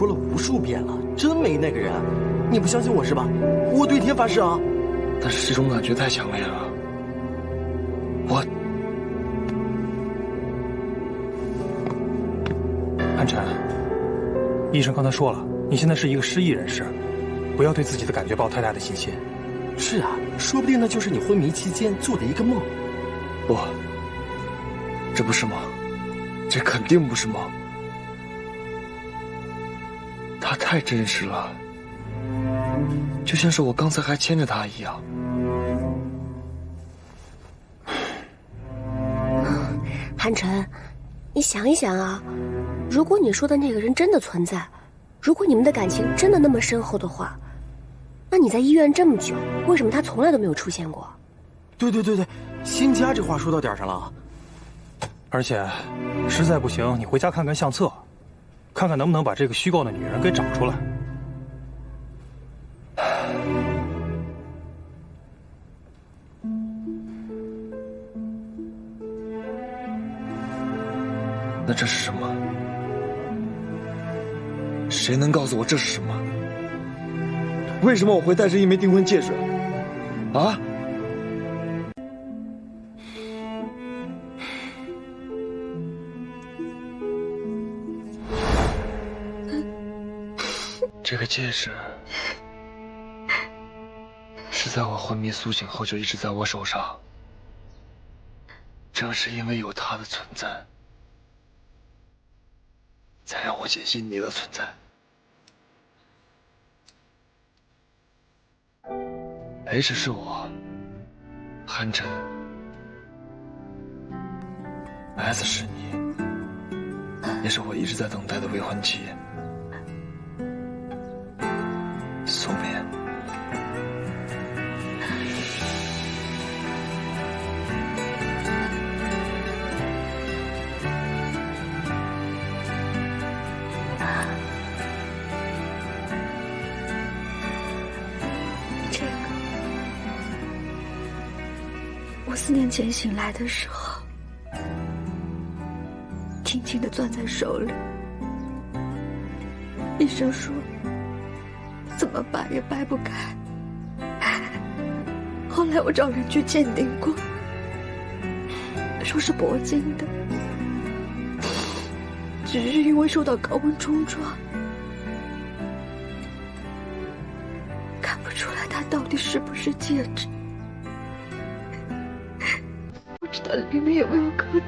说了无数遍了，真没那个人。你不相信我是吧？我对天发誓啊！但是这种感觉太强烈了，汉晨，医生刚才说了，你现在是一个失忆人士，不要对自己的感觉抱太大的信心。是啊，说不定那就是你昏迷期间做的一个梦。不，这不是梦，这肯定不是梦，它太真实了，就像是我刚才还牵着他一样。韩晨，你想一想啊，如果你说的那个人真的存在，如果你们的感情真的那么深厚的话，那你在医院这么久，为什么他从来都没有出现过？对，新家这话说到点上了。而且，实在不行，你回家看看相册，看看能不能把这个虚构的女人给找出来。那这是什么？谁能告诉我这是什么？为什么我会带着一枚订婚戒指？啊？这个戒指是在我昏迷苏醒后就一直在我手上，正是因为有它的存在，才让我坚信你的存在。H 是我，韩晨 ，S 是你，也是我一直在等待的未婚妻，苏眠。我4年前醒来的时候，轻轻地攥在手里。医生说，怎么掰也掰不开。后来我找人去鉴定过，说是铂金的，只是因为受到高温冲撞，看不出来它到底是不是戒指。不知道里面有没有刻字。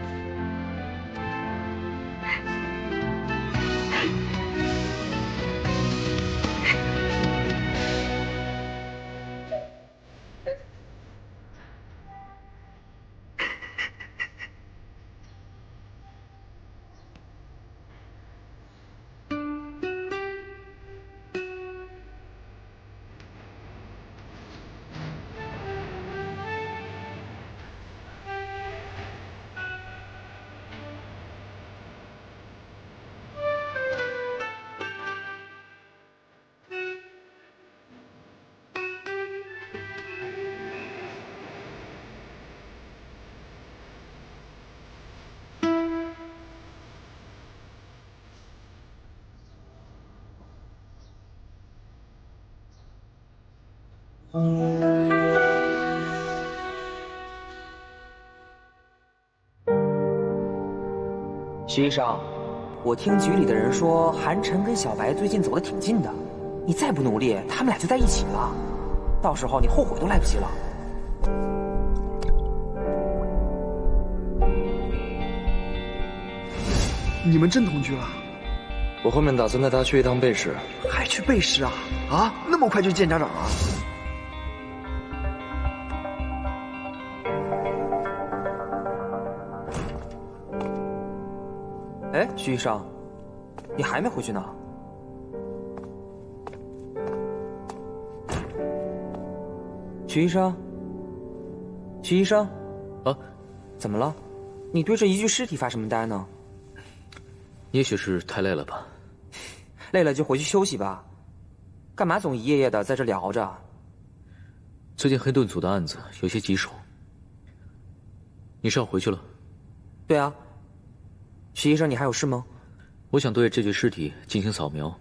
徐医生，我听局里的人说，韩晨跟小白最近走得挺近的，你再不努力，他们俩就在一起了，到时候你后悔都来不及了。你们真同居了？我后面打算带他去一趟贝市。还去背试啊？啊，那么快就见家长啊？哎，徐医生，你还没回去呢？徐医生，徐医生，啊，怎么了？你对着一具尸体发什么呆呢？也许是太累了吧。累了就回去休息吧，干嘛总一夜夜的在这聊着？最近黑盾组的案子有些棘手，你是要回去了？对啊。徐医生，你还有事吗？我想对这具尸体进行扫描，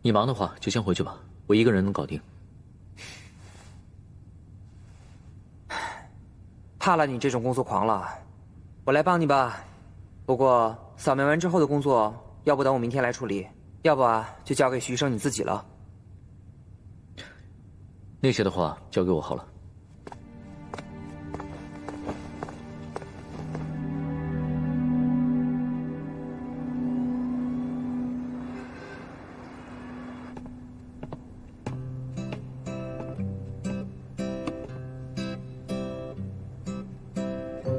你忙的话就先回去吧，我一个人能搞定。怕了你这种工作狂了，我来帮你吧。不过扫描完之后的工作，要不等我明天来处理，要不就交给徐医生你自己了。那些的话交给我好了。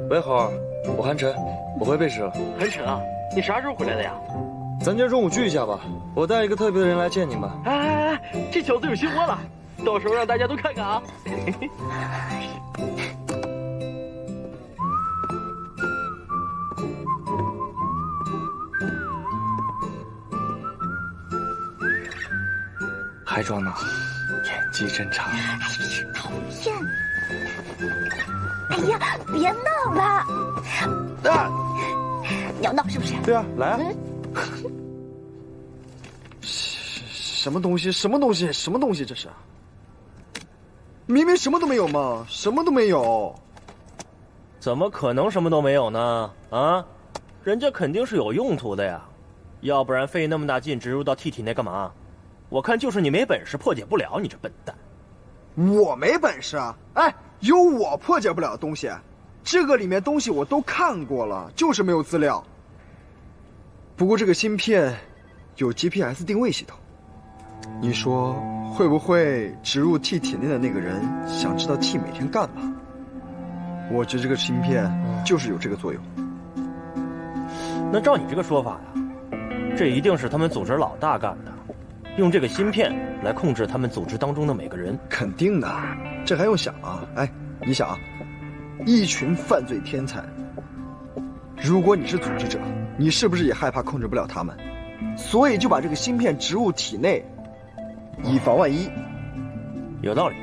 喂，豪儿，我韩晨，我回贝市了。韩晨啊，你啥时候回来的呀？咱今天中午聚一下吧，我带一个特别的人来见你们。哎，这小子有新欢了，到时候让大家都看看啊。还装呢，演技真差。讨厌！哎呀，别闹了！你要闹是不是？对啊，来啊！什么东西？什么东西？什么东西？这是？明明什么都没有嘛，什么都没有。怎么可能什么都没有呢？啊，人家肯定是有用途的呀，要不然费那么大劲植入到 T 体内干嘛？我看就是你没本事破解不了，你这笨蛋。我没本事啊！哎，有我破解不了的东西，这个里面东西我都看过了，就是没有资料。不过这个芯片有 GPS 定位系统，你说会不会植入 T 体内的那个人想知道 T 每天干嘛？我觉得这个芯片就是有这个作用。那照你这个说法呀，这一定是他们组织老大干的，用这个芯片来控制他们组织当中的每个人。肯定的，这还用想啊？哎，你想啊，一群犯罪天才，如果你是组织者，你是不是也害怕控制不了他们？所以就把这个芯片植入体内，以防万一。有道理。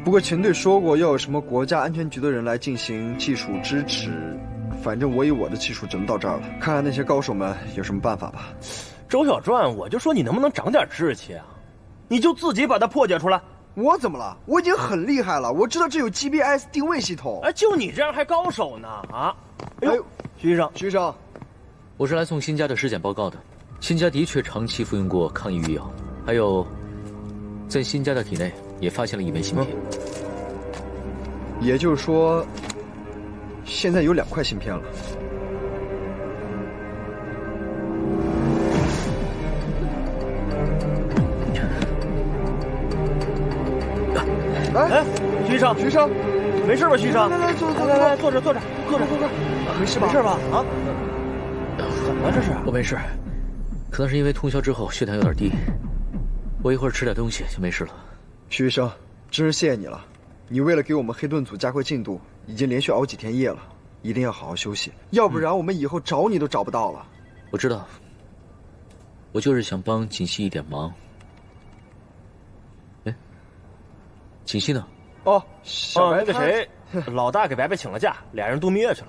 不过秦队说过要有什么国家安全局的人来进行技术支持，反正我以我的技术只能到这儿了，看看那些高手们有什么办法吧。周小传，我就说你能不能长点志气啊？你就自己把它破解出来。我怎么了？我已经很厉害了，我知道这有 GPS 定位系统。哎，就你这样还高手呢啊！哎呦，徐医生，徐医生，我是来送辛家的尸检报告的。辛家的确长期服用过抗抑郁药，还有，在辛家的体内也发现了一枚芯片。也就是说，现在有2块芯片了。哎，徐医生，徐医生，没事吧？徐医生，来，坐，来，坐着，没事吧？没事吧？啊？怎么这是？我没事，可能是因为通宵之后血糖有点低，我一会儿吃点东西就没事了。徐医生，真是谢谢你了，你为了给我们黑盾组加快进度，已经连续熬几天夜了，一定要好好休息，要不然我们以后找你都找不到了。我知道，我就是想帮锦溪一点忙。哎，锦溪呢？哦，小白那个谁，老大给白白请了假，俩人度蜜月去了。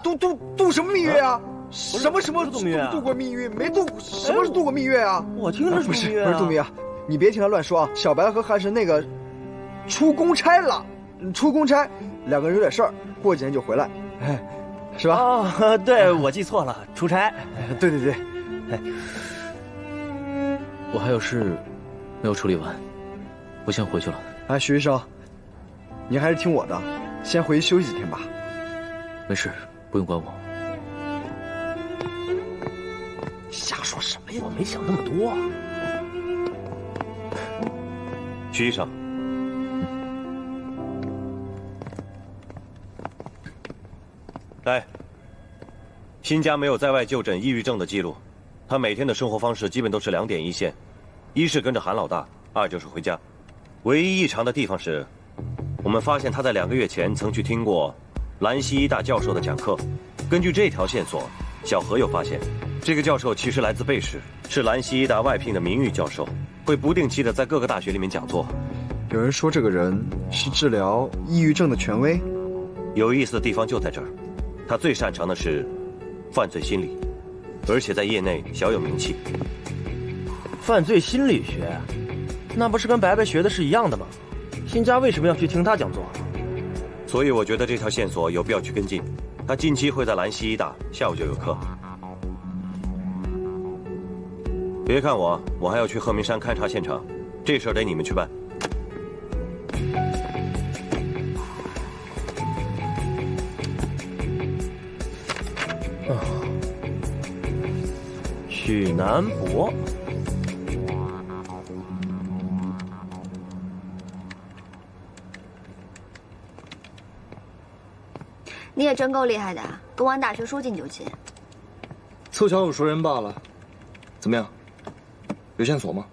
度什么蜜月啊？什么度蜜月？度过蜜月？没度，什么是度过蜜月啊？我听着是不是度蜜月，你别听他乱说啊！小白和韩神那个出公差了，出公差，2个人有点事儿，过几天就回来，哎，是吧？啊，对，我记错了，出差。对，哎，我还有事没有处理完，我先回去了。哎，徐医生，你还是听我的，先回去休息几天吧。没事，不用管我。瞎说什么呀？我没想那么多啊。徐医生，来，辛家没有在外就诊抑郁症的记录，他每天的生活方式基本都是2点一线，一是跟着韩老大，2就是回家。唯一异常的地方是，我们发现他在2个月前曾去听过兰西医大教授的讲课。根据这条线索，小何又发现，这个教授其实来自贝市，是兰西医大外聘的名誉教授，会不定期的在各个大学里面讲座。有人说这个人是治疗抑郁症的权威。有意思的地方就在这儿，他最擅长的是犯罪心理，而且在业内小有名气。犯罪心理学，那不是跟白白学的是一样的吗？辛家为什么要去听他讲座？所以我觉得这条线索有必要去跟进。他近期会在兰溪医大，下午就有课。别看我还要去鹤鸣山勘察现场，这事儿得你们去办。许南博。你也真够厉害的，跟完大学说进就进。凑巧有熟人罢了。怎么样？有线索吗？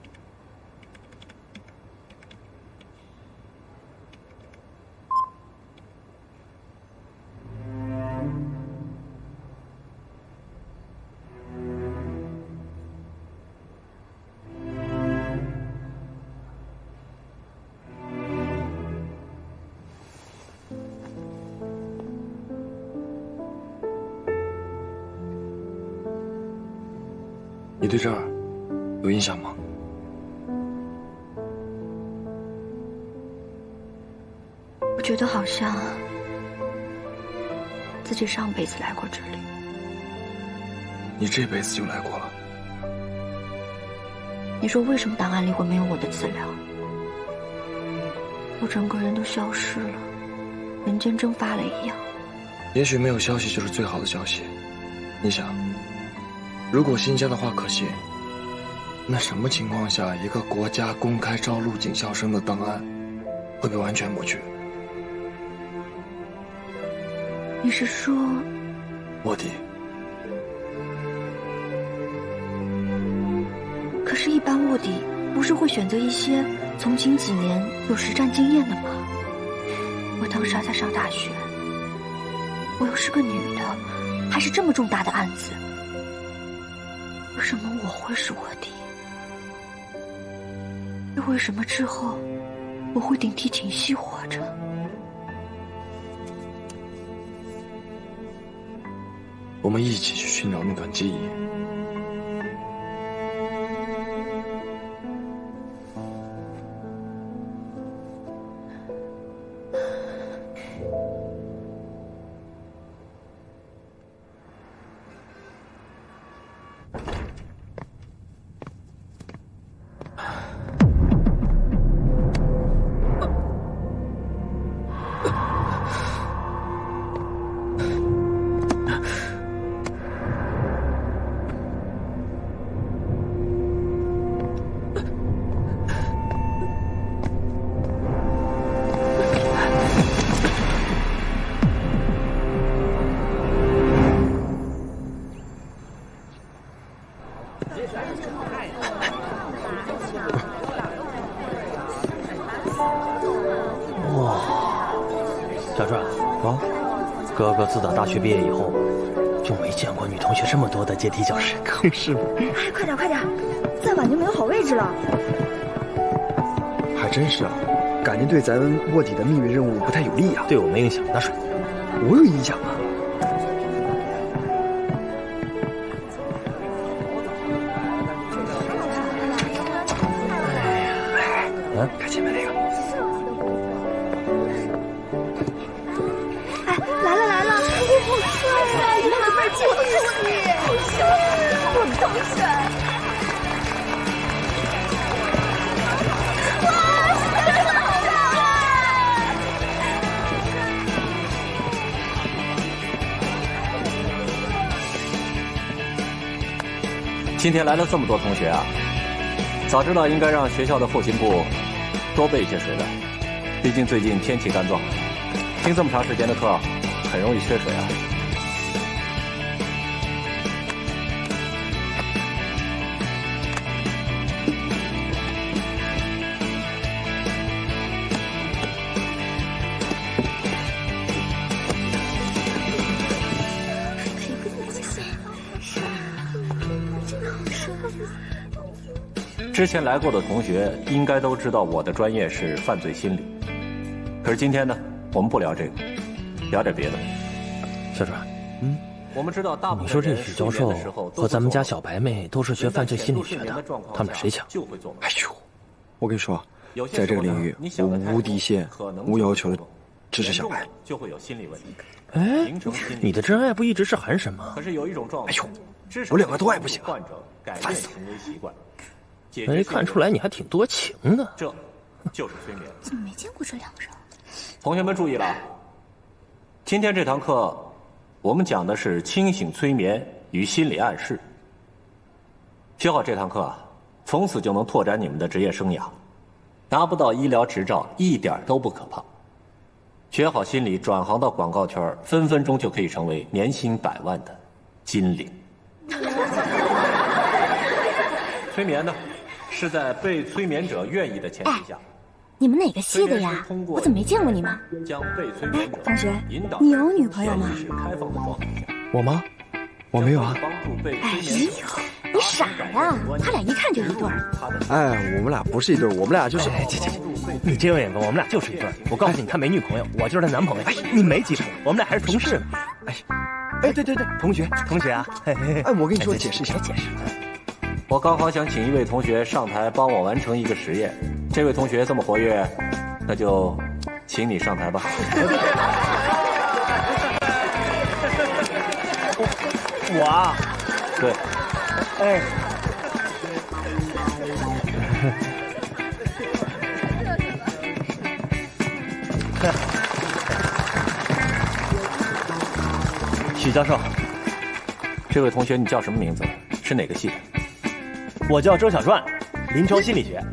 你对这儿有印象吗？我觉得好像自己上辈子来过这里。你这辈子就来过了。你说为什么档案里会没有我的资料？我整个人都消失了，人间蒸发了一样。也许没有消息就是最好的消息。你想，如果辛家的话可信，那什么情况下一个国家公开招录警校生的档案会被完全抹去？你是说卧底？可是，一般卧底不是会选择一些从警几年有实战经验的吗？我当时还在上大学，我又是个女的，还是这么重大的案子，为什么我会是卧底？又为什么之后我会顶替景熙活着？我们一起去寻找那段记忆。小川啊，哥哥自打大学毕业以后，就没见过女同学这么多的阶梯教室，可是吗？哎，快点快点，再晚就没有好位置了。还真是啊，感觉对咱们卧底的秘密任务不太有利啊。对我没影响，拿水。我有影响啊。看前面那个。哎，来了来了！好帅啊！你那个倍儿惊喜，好帅啊！我们同学。哇，真的好漂亮！今天来了这么多同学啊，早知道应该让学校的后勤部多备一些水的，毕竟最近天气干燥，听这么长时间的课，很容易缺水啊。之前来过的同学应该都知道我的专业是犯罪心理，可是今天呢，我们不聊这个，聊点别的。小川，我们知道大部分你说这许教授和咱们家小白妹都是学犯罪心理学的，他们谁强？哎呦，我跟你说，在这个领域，我无底线、无要求的支持小白。就会有心理问题。哎，你的真爱不一直是韩神吗？可是有一种状况，哎呦，我两个都爱不行啊，烦死了！习惯。哎，看出来你还挺多情的。这就是催眠。怎么没见过这两个人？同学们注意了，今天这堂课，我们讲的是清醒催眠与心理暗示。学好这堂课，从此就能拓展你们的职业生涯。拿不到医疗执照一点都不可怕。学好心理，转行到广告圈，分分钟就可以成为年薪100万的金领。催眠呢，是在被催眠者愿意的前提下。你们哪个系的呀？我怎么没见过你们？将被催眠者同学，你有女朋友吗？我吗？我没有啊。哎呦，你傻呀！他俩一看就一对儿。哎，我们俩不是一对儿，我们俩就是……你这种眼光，我们俩就是一对儿。我告诉你，他没女朋友，我就是他男朋友。你没记住，我们俩还是同事呢。哎，对，同学啊！哎，我跟你说，解释一下，解释。我刚好想请一位同学上台帮我完成一个实验。这位同学这么活跃，那就请你上台吧。我啊，对，哎，许教授，这位同学你叫什么名字？是哪个系的？我叫周小传，临床心理学。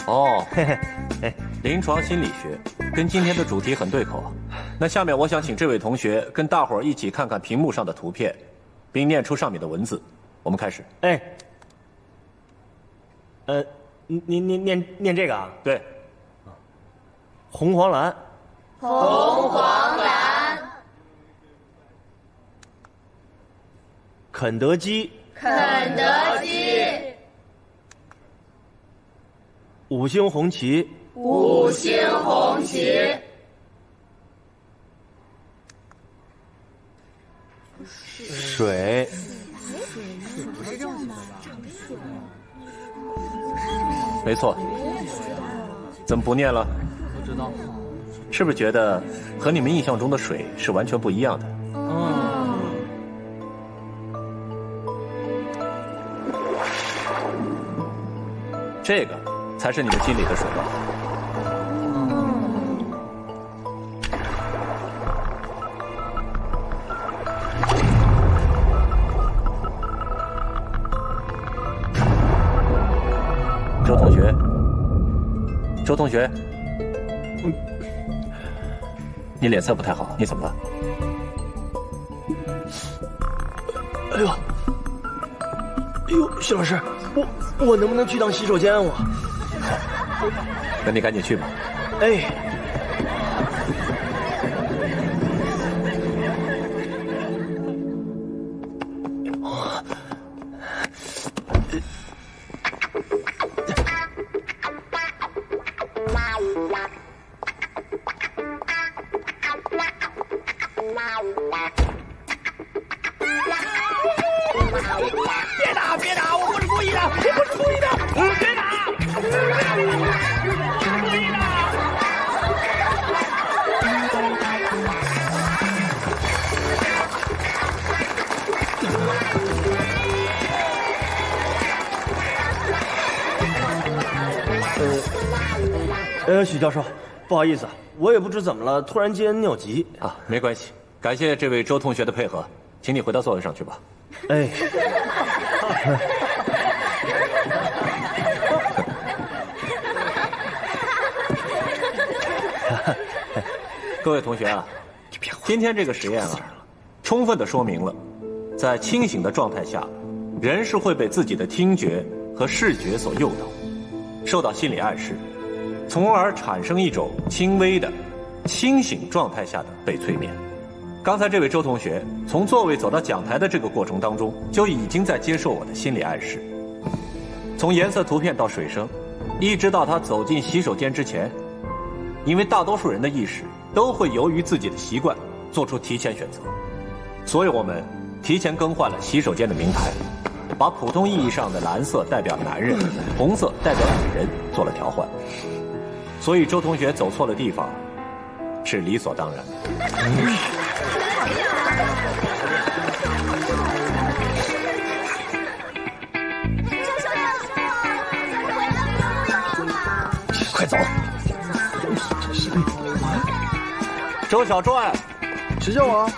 哦，临床心理学跟今天的主题很对口。那下面我想请这位同学跟大伙儿一起看看屏幕上的图片，并念出上面的文字。我们开始。哎，你念这个啊？对。红黄蓝。红黄蓝。肯德基。肯德基。五星红旗。五星红旗。水。没错。怎么不念了？不知道。是不是觉得和你们印象中的水是完全不一样的？这个才是你们心里的水吧？周同学，你脸色不太好，你怎么了？哎呦，徐老师，我能不能去趟洗手间？那你赶紧去吧。哎。别打！我不是故意的，别打！许教授，不好意思，我也不知怎么了，突然间尿急啊，没关系，感谢这位周同学的配合，请你回到座位上去吧。哎。各位同学啊，今天这个实验啊，充分的说明了，在清醒的状态下，人是会被自己的听觉和视觉所诱导，受到心理暗示，从而产生一种轻微的清醒状态下的被催眠。刚才这位周同学从座位走到讲台的这个过程当中，就已经在接受我的心理暗示。从颜色图片到水声，一直到他走进洗手间之前，因为大多数人的意识都会由于自己的习惯做出提前选择，所以我们提前更换了洗手间的名牌，把普通意义上的蓝色代表男人，红色代表女人做了调换。所以周同学走错了地方，是理所当然的。快走！周小帅，谁叫我啊？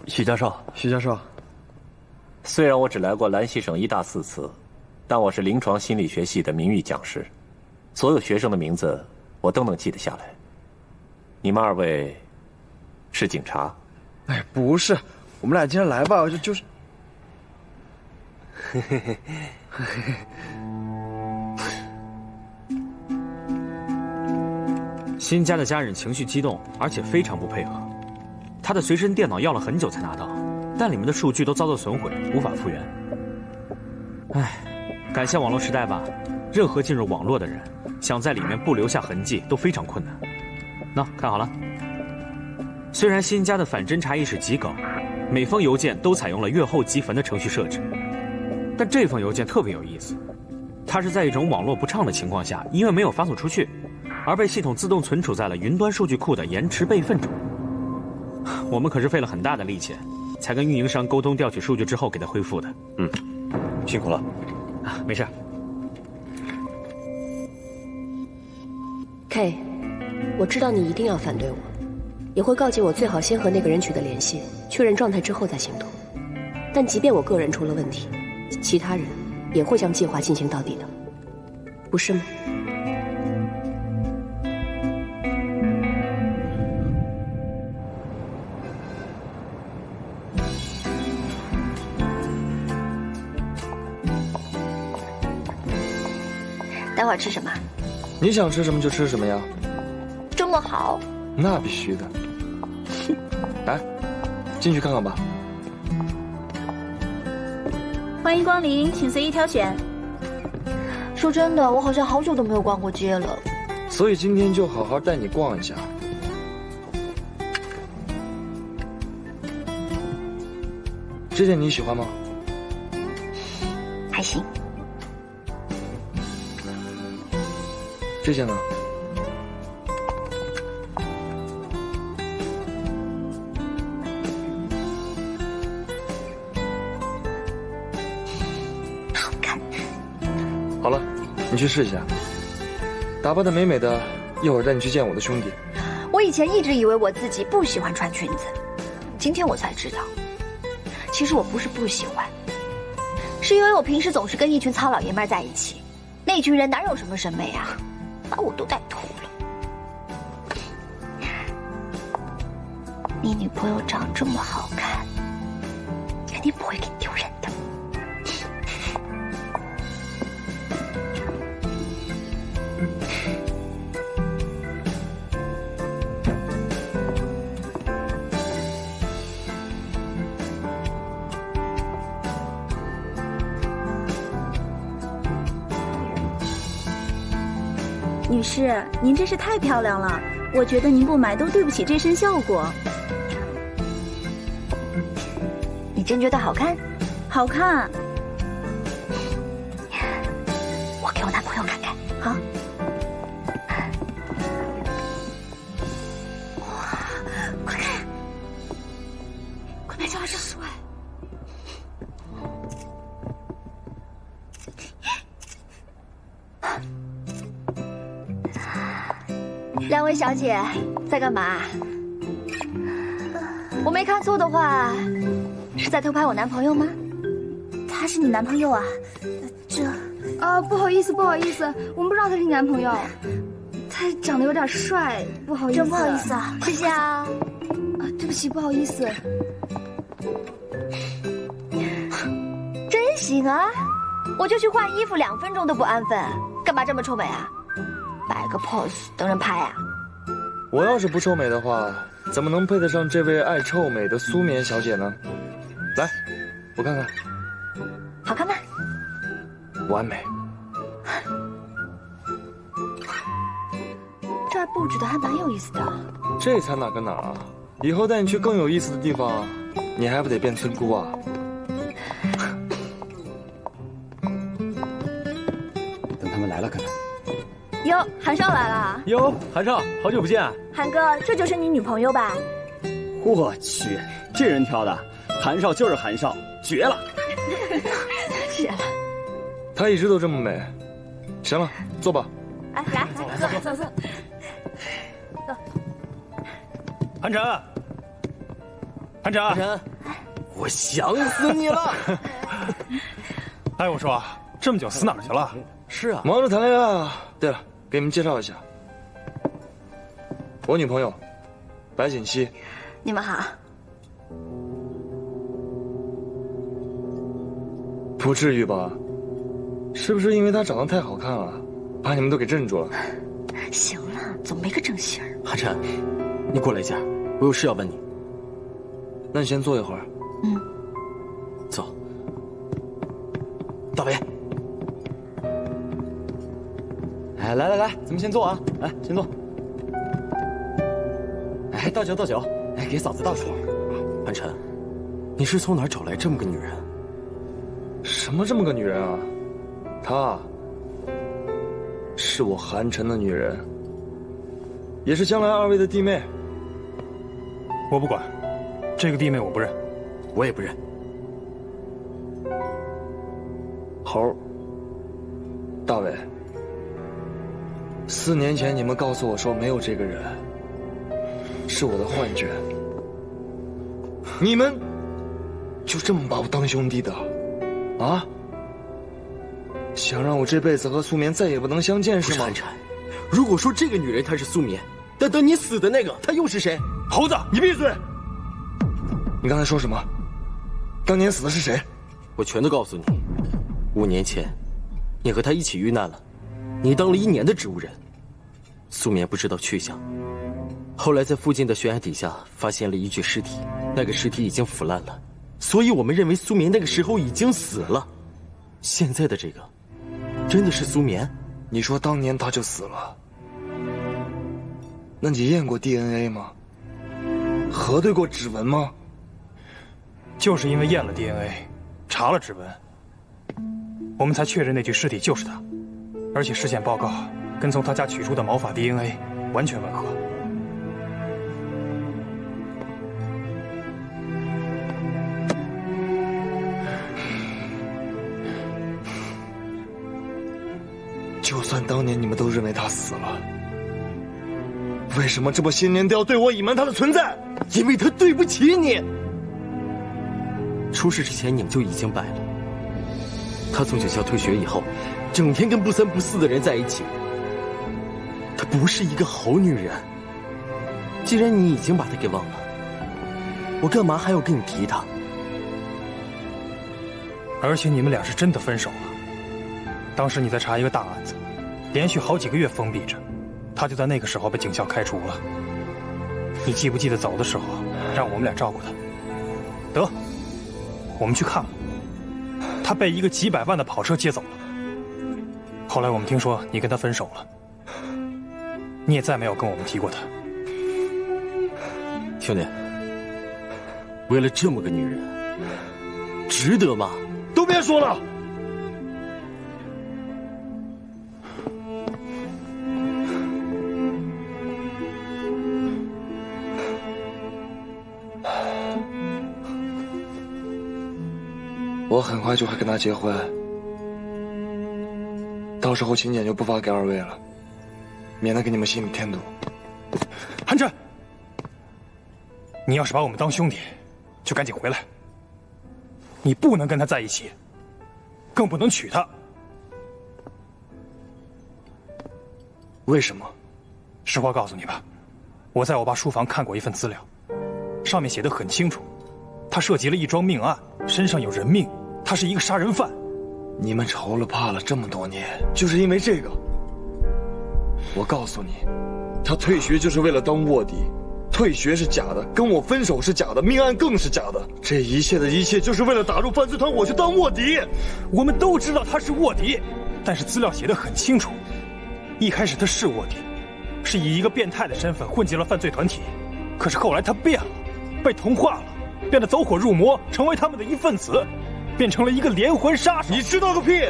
许教授，许教授，虽然我只来过兰溪省1大4次，但我是临床心理学系的名誉讲师，所有学生的名字我都能记得下来。你们2位是警察？哎，不是，我们俩今天来吧，就是。新家的家人情绪激动，而且非常不配合。他的随身电脑要了很久才拿到，但里面的数据都遭到损毁，无法复原。唉，感谢网络时代吧，任何进入网络的人，想在里面不留下痕迹都非常困难。那看好了，虽然新家的反侦查意识极高，每封邮件都采用了阅后即焚的程序设置，但这封邮件特别有意思，它是在一种网络不畅的情况下，因为没有发送出去，而被系统自动存储在了云端数据库的延迟备份中。我们可是费了很大的力气，才跟运营商沟通调取数据之后给它恢复的。辛苦了。啊，没事。K， 我知道你一定要反对我，也会告诫我最好先和那个人取得联系，确认状态之后再行动。但即便我个人出了问题，其他人也会将计划进行到底的，不是吗？待会儿吃什么？你想吃什么就吃什么呀。这么好？那必须的。来，进去看看吧。欢迎光临，请随意挑选。说真的，我好像好久都没有逛过街了。所以今天就好好带你逛一下。这件你喜欢吗？还行。这件呢？好看。好了，你去试一下。打扮的美美的，一会儿带你去见我的兄弟。我以前一直以为我自己不喜欢穿裙子，今天我才知道，其实我不是不喜欢，是因为我平时总是跟一群糙老爷们在一起，那群人哪有什么审美啊？把我都带秃了。你女朋友长这么好看，肯定不会给你丢人的。女士，您真是太漂亮了，我觉得您不买都对不起这身效果。你真觉得好看？好看。我给我男朋友看看。好。哇，快看！快拍照拍照！帅。两位小姐在干嘛？我没看错的话，是在偷拍我男朋友吗？他是你男朋友啊？不好意思，不好意思，我们不知道他是你男朋友。他长得有点帅，不好意思。真不好意思啊，谢谢啊。对不起，不好意思。真行啊！我就去换衣服2分钟都不安分，干嘛这么臭美啊？摆个 pose 等人拍啊？我要是不臭美的话，怎么能配得上这位爱臭美的苏棉小姐呢？来，我看看。完美。这儿布置的还蛮有意思的。这才哪跟哪啊！以后带你去更有意思的地方，你还不得变村姑啊？等他们来了看看。哟，韩少来了。哟，韩少，好久不见。韩哥，这就是你女朋友吧？我去，这人挑的，韩少就是韩少，绝了！是了，她一直都这么美。行了，坐吧。哎，来，坐。韩晨，韩晨，我想死你了！哎，我说，这么久死哪儿去了？是啊，忙着谈恋爱啊。对了，给你们介绍一下，我女朋友白锦溪。你们好。不至于吧？是不是因为她长得太好看了，把你们都给镇住了？行了，总没个正形儿。韩晨，你过来一下，我有事要问你。那你先坐一会儿。嗯。走。大伟。哎，来，咱们先坐啊！来，先坐。哎，倒酒，哎，给嫂子倒水。韩晨，你是从哪儿找来这么个女人？什么这么个女人啊？她是我韩晨的女人，也是将来二位的弟妹。我不管，这个弟妹我不认。我也不认。猴，大伟，4年前你们告诉我说没有这个人，是我的幻觉。你们就这么把我当兄弟的，啊？想让我这辈子和素眠再也不能相见是吗？韩晨，如果说这个女人她是素眠，那等你死的那个她又是谁？猴子，你闭嘴！你刚才说什么？当年死的是谁？我全都告诉你。5年前，你和她一起遇难了，你当了1年的植物人，素眠不知道去向。后来在附近的悬崖底下发现了一具尸体，那个尸体已经腐烂了，所以我们认为苏眠那个时候已经死了。现在的这个，真的是苏眠？你说当年他就死了？那你验过 DNA 吗？核对过指纹吗？就是因为验了 DNA， 查了指纹，我们才确认那具尸体就是他，而且尸检报告跟从他家取出的毛发 DNA 完全吻合。就算当年你们都认为他死了，为什么这么些年都要对我隐瞒他的存在？因为他对不起你。出事之前你们就已经掰了。他从学校退学以后，整天跟不三不四的人在一起。她不是一个好女人。既然你已经把她给忘了，我干嘛还要跟你提她？而且你们俩是真的分手了。当时你在查一个大案子，连续好几个月封闭着，他就在那个时候被警校开除了。你记不记得走的时候让我们俩照顾他？得，我们去看了，他被一个几百万的跑车接走了。后来我们听说你跟他分手了，你也再没有跟我们提过他。兄弟，为了这么个女人，值得吗？都别说了。我很快就会跟他结婚，到时候请柬就不发给二位了，免得给你们心里添堵。韩琛，你要是把我们当兄弟，就赶紧回来。你不能跟他在一起，更不能娶她。为什么？实话告诉你吧，我在我爸书房看过一份资料，上面写得很清楚，他涉及了一桩命案，身上有人命。他是一个杀人犯。你们仇了怕了这么多年，就是因为这个。我告诉你，他退学就是为了当卧底，退学是假的，跟我分手是假的，命案更是假的。这一切的一切，就是为了打入犯罪团伙去当卧底。我们都知道他是卧底，但是资料写得很清楚，一开始他是卧底，是以一个变态的身份混进了犯罪团体，可是后来他变了，被同化了，变得走火入魔，成为他们的一份子，变成了一个连环杀手。你知道个屁！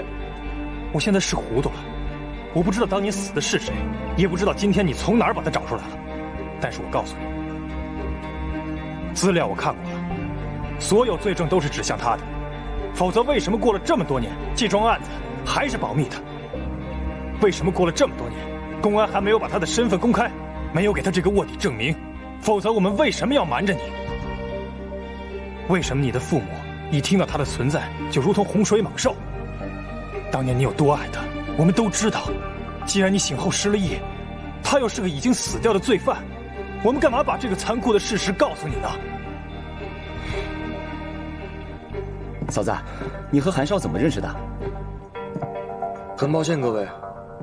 我现在是糊涂了，我不知道当年死的是谁，也不知道今天你从哪儿把他找出来了。但是我告诉你，资料我看过了，所有罪证都是指向他的，否则为什么过了这么多年，这桩案子还是保密的？为什么过了这么多年，公安还没有把他的身份公开，没有给他这个卧底证明？否则我们为什么要瞒着你？为什么你的父母一听到他的存在就如同洪水猛兽？当年你有多爱他，我们都知道。既然你醒后失了忆，他又是个已经死掉的罪犯，我们干嘛把这个残酷的事实告诉你呢？嫂子，你和韩少怎么认识的？很抱歉各位，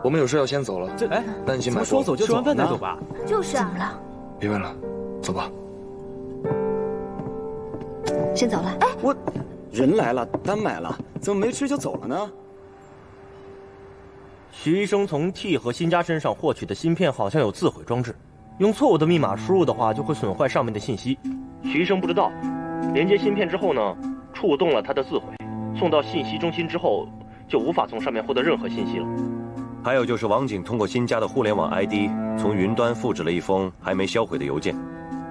我们有事要先走了。哎，担心买说走就走，吃完饭再走吧。就是啊。怎么了？别问了，走吧。先走了。哎，我人来了，单买了，怎么没吃就走了呢？徐医生从 T 和新家身上获取的芯片好像有自毁装置，用错误的密码输入的话就会损坏上面的信息。徐医生不知道，连接芯片之后呢，触动了它的自毁，送到信息中心之后，就无法从上面获得任何信息了。还有就是王景通过新家的互联网 ID 从云端复制了一封还没销毁的邮件，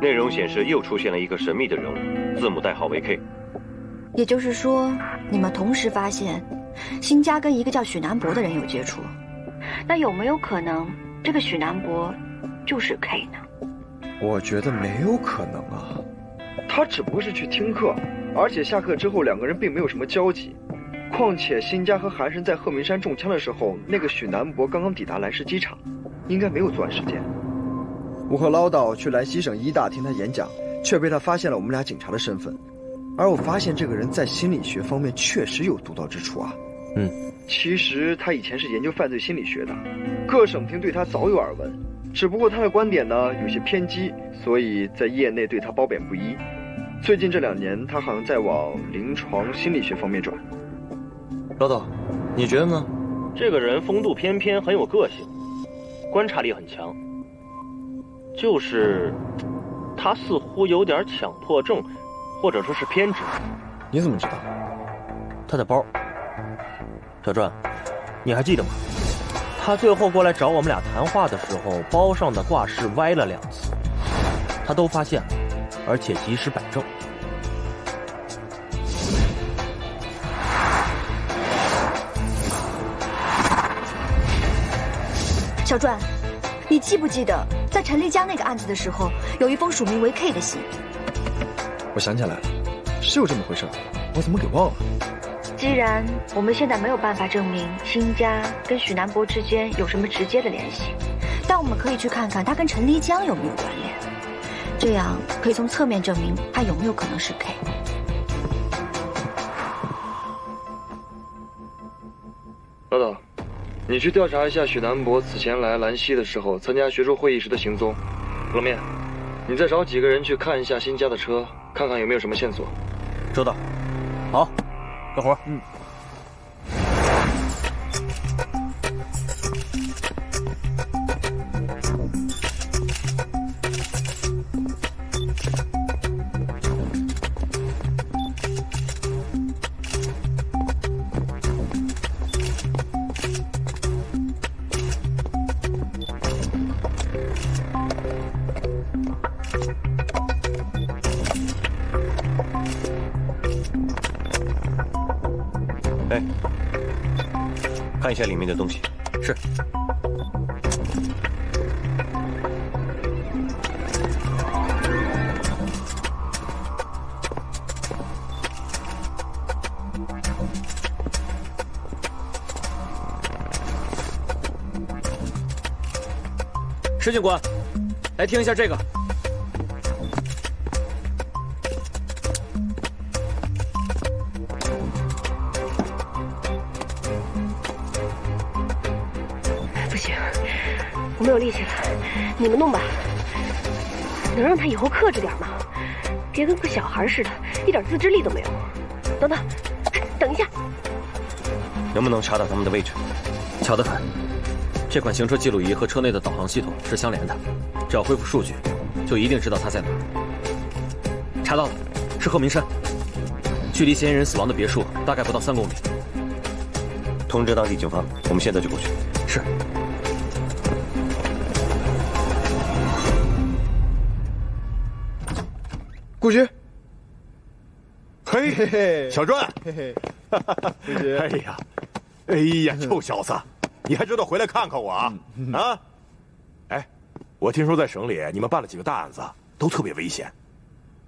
内容显示又出现了一个神秘的人物，字母代号为 K。也就是说，你们同时发现新家跟一个叫许南博的人有接触，那有没有可能这个许南博就是 K 呢？我觉得没有可能啊，他只不过是去听课，而且下课之后两个人并没有什么交集。况且新家和韩神在鹤鸣山中枪的时候，那个许南博刚刚抵达兰氏机场，应该没有作案时间。我和唠叨去兰西省医大听他演讲，却被他发现了我们俩警察的身份。而我发现这个人在心理学方面确实有独到之处啊。其实他以前是研究犯罪心理学的，各省厅对他早有耳闻，只不过他的观点呢有些偏激，所以在业内对他褒贬不一。最近这2年，他好像在往临床心理学方面转。唠叨，你觉得呢？这个人风度翩翩，很有个性，观察力很强，就是他似乎有点强迫症，或者说是偏执。你怎么知道？他的包。小传，你还记得吗？他最后过来找我们俩谈话的时候，包上的挂饰歪了2次，他都发现了，而且及时摆正。小传，你记不记得在陈丽江那个案子的时候，有一封署名为 K 的信？我想起来了，是有这么回事，我怎么给忘了？既然我们现在没有办法证明新家跟许南博之间有什么直接的联系，但我们可以去看看他跟陈丽江有没有关联，这样可以从侧面证明他有没有可能是 K。唠叨，你去调查一下许南博此前来兰溪的时候参加学术会议时的行踪。冷面，你再找几个人去看一下新家的车，看看有没有什么线索。收到。好，干活。哎，看一下里面的东西。是。石警官，来听一下这个。不行，我没有力气了，你们弄吧。能让他以后克制点吗？别跟个小孩似的，一点自制力都没有。等等，等一下，能不能查到他们的位置？巧得很，这款行车记录仪和车内的导航系统是相连的，只要恢复数据，就一定知道他在哪儿。查到了，是鹤鸣山，距离嫌疑人死亡的别墅大概不到3公里。通知当地警方，我们现在就过去。是。顾局，嘿嘿嘿，小专，嘿嘿，顾局，哎呀，哎呀，臭小子，你还知道回来看看我啊？啊？哎，我听说在省里你们办了几个大案子，都特别危险，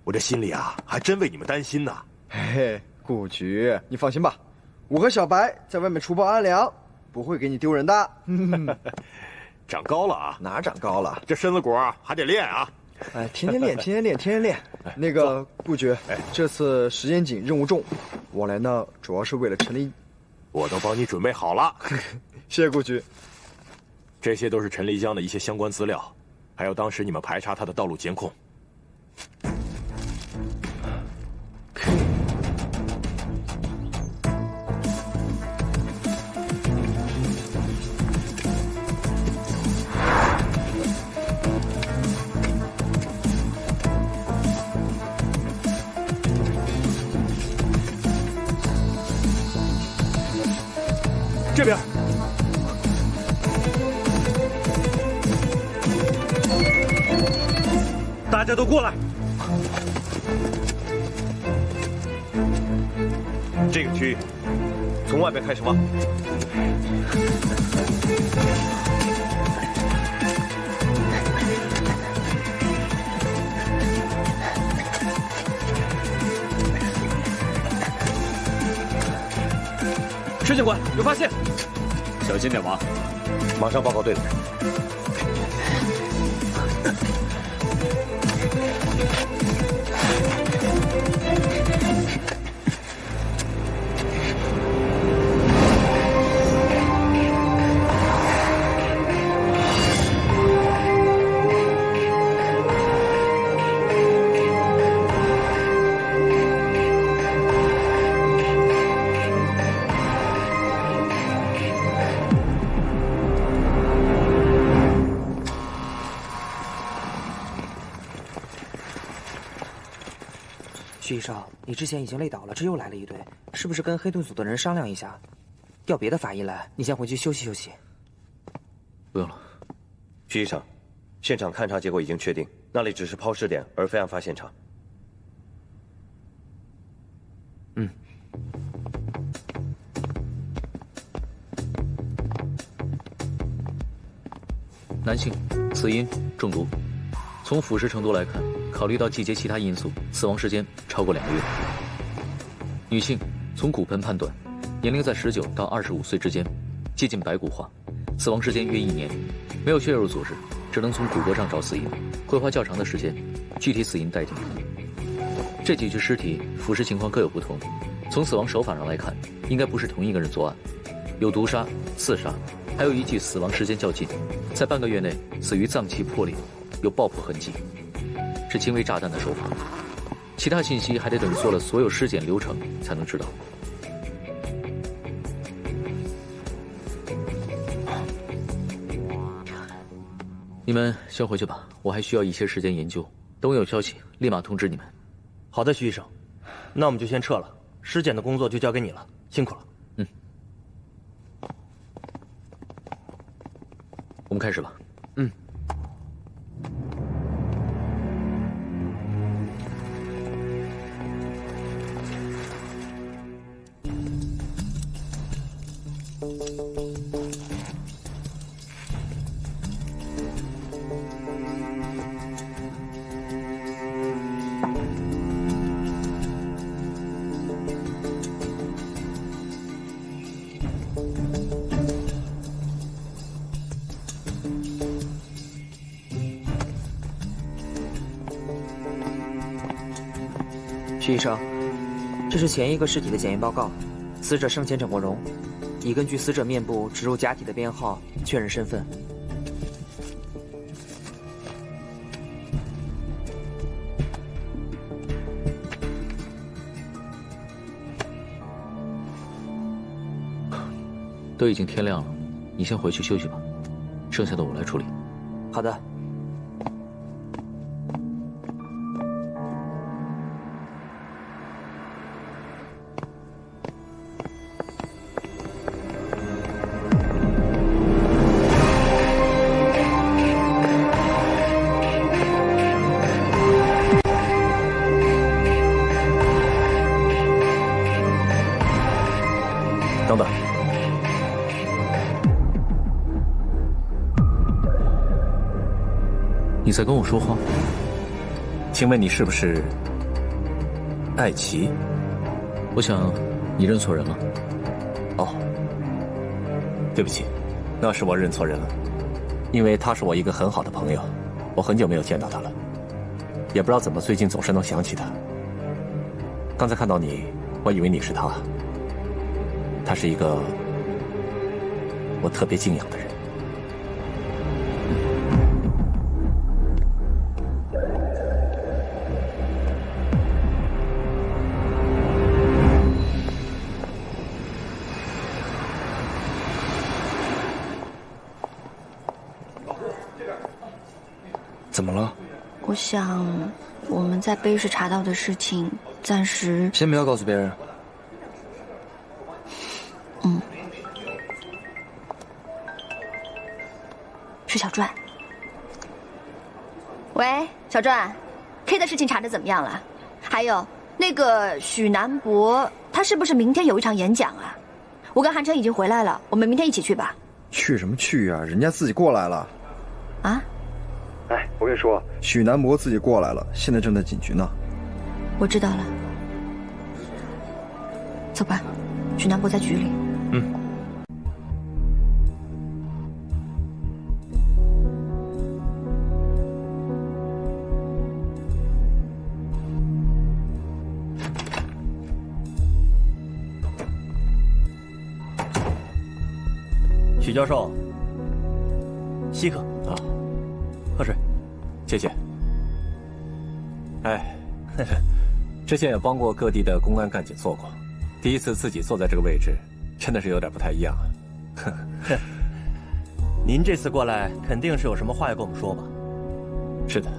我这心里啊还真为你们担心呢。嘿嘿，顾局，你放心吧，我和小白在外面除暴安良，不会给你丢人的。长高了啊？哪长高了？这身子骨还得练啊。哎，天天练，天天练，天天练。那个顾局，这次时间紧，任务重，我来呢主要是为了陈立。我都帮你准备好了，谢谢顾局。这些都是陈立江的一些相关资料，还有当时你们排查他的道路监控。这边，大家都过来。这个区域，从外边开始挖。石警官，有发现，小心点挖，马上报告队长。徐医生，你之前已经累倒了，这又来了一堆，是不是跟黑盾组的人商量一下，调别的法医来？你先回去休息休息。不用了，徐医生，现场勘查结果已经确定，那里只是抛尸点，而非案发现场。嗯。男性，死因中毒。从腐蚀程度来看，考虑到季节其他因素，死亡时间超过2个月。女性，从骨盆判断，年龄在19到25岁之间，接近白骨化，死亡时间约1年，没有血肉组织，只能从骨骼上找死因，会花较长的时间，具体死因待定。这几具尸体腐蚀情况各有不同，从死亡手法上来看，应该不是同一个人作案，有毒杀、刺杀，还有一具死亡时间较近，在半个月内死于脏器破裂。有爆破痕迹，是轻微炸弹的手法。其他信息还得等做了所有尸检流程才能知道。你们先回去吧，我还需要一些时间研究。等我有消息，立马通知你们。好的，徐医生，那我们就先撤了，尸检的工作就交给你了，辛苦了。嗯，我们开始吧。嗯。徐医生，这是前一个尸体的检验报告，死者生前整过容，已根据死者面部植入假体的编号确认身份。都已经天亮了，你先回去休息吧，剩下的我来处理。好的。等等，你在跟我说话？请问你是不是艾奇？我想你认错人了。哦，对不起，那是我认错人了，因为他是我一个很好的朋友，我很久没有见到他了，也不知道怎么最近总是能想起他。刚才看到你，我以为你是他。他是一个我特别敬仰的人。怎么了？我想我们在碑室查到的事情，暂时先不要告诉别人。是小传。喂，小传 ，K 的事情查得怎么样了？还有那个许南博，他是不是明天有一场演讲啊？我跟韩琛已经回来了，我们明天一起去吧。去什么去啊？人家自己过来了。啊？哎，我跟你说，许南博自己过来了，现在正在警局呢。我知道了。走吧，许南博在局里。许教授，稀客啊，喝水，谢谢。哎，之前也帮过各地的公安干警做过，第一次自己坐在这个位置，真的是有点不太一样啊。您这次过来，肯定是有什么话要跟我们说吧？是的，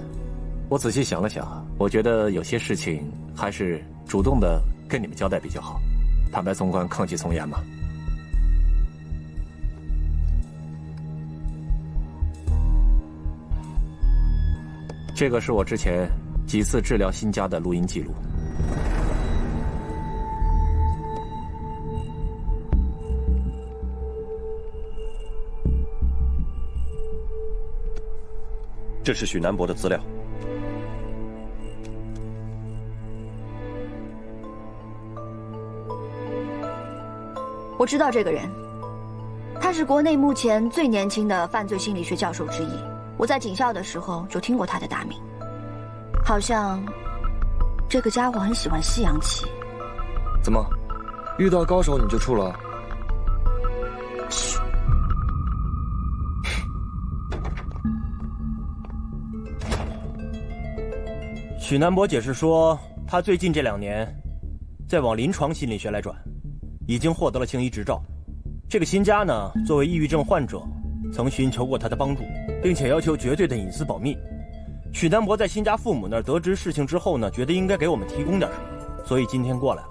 我仔细想了想，我觉得有些事情还是主动的跟你们交代比较好，坦白从宽，抗拒从严嘛。这个是我之前几次治疗新家的录音记录。这是许南博的资料。我知道这个人，他是国内目前最年轻的犯罪心理学教授之一。我在警校的时候就听过他的大名，好像这个家伙很喜欢西洋棋。怎么，遇到高手你就怵了？嘘。许南博解释说，他最近这2年在往临床心理学来转，已经获得了行医执照。这个新家呢，作为抑郁症患者，曾寻求过他的帮助，并且要求绝对的隐私保密。许南博在新家父母那儿得知事情之后呢，觉得应该给我们提供点什么，所以今天过来了，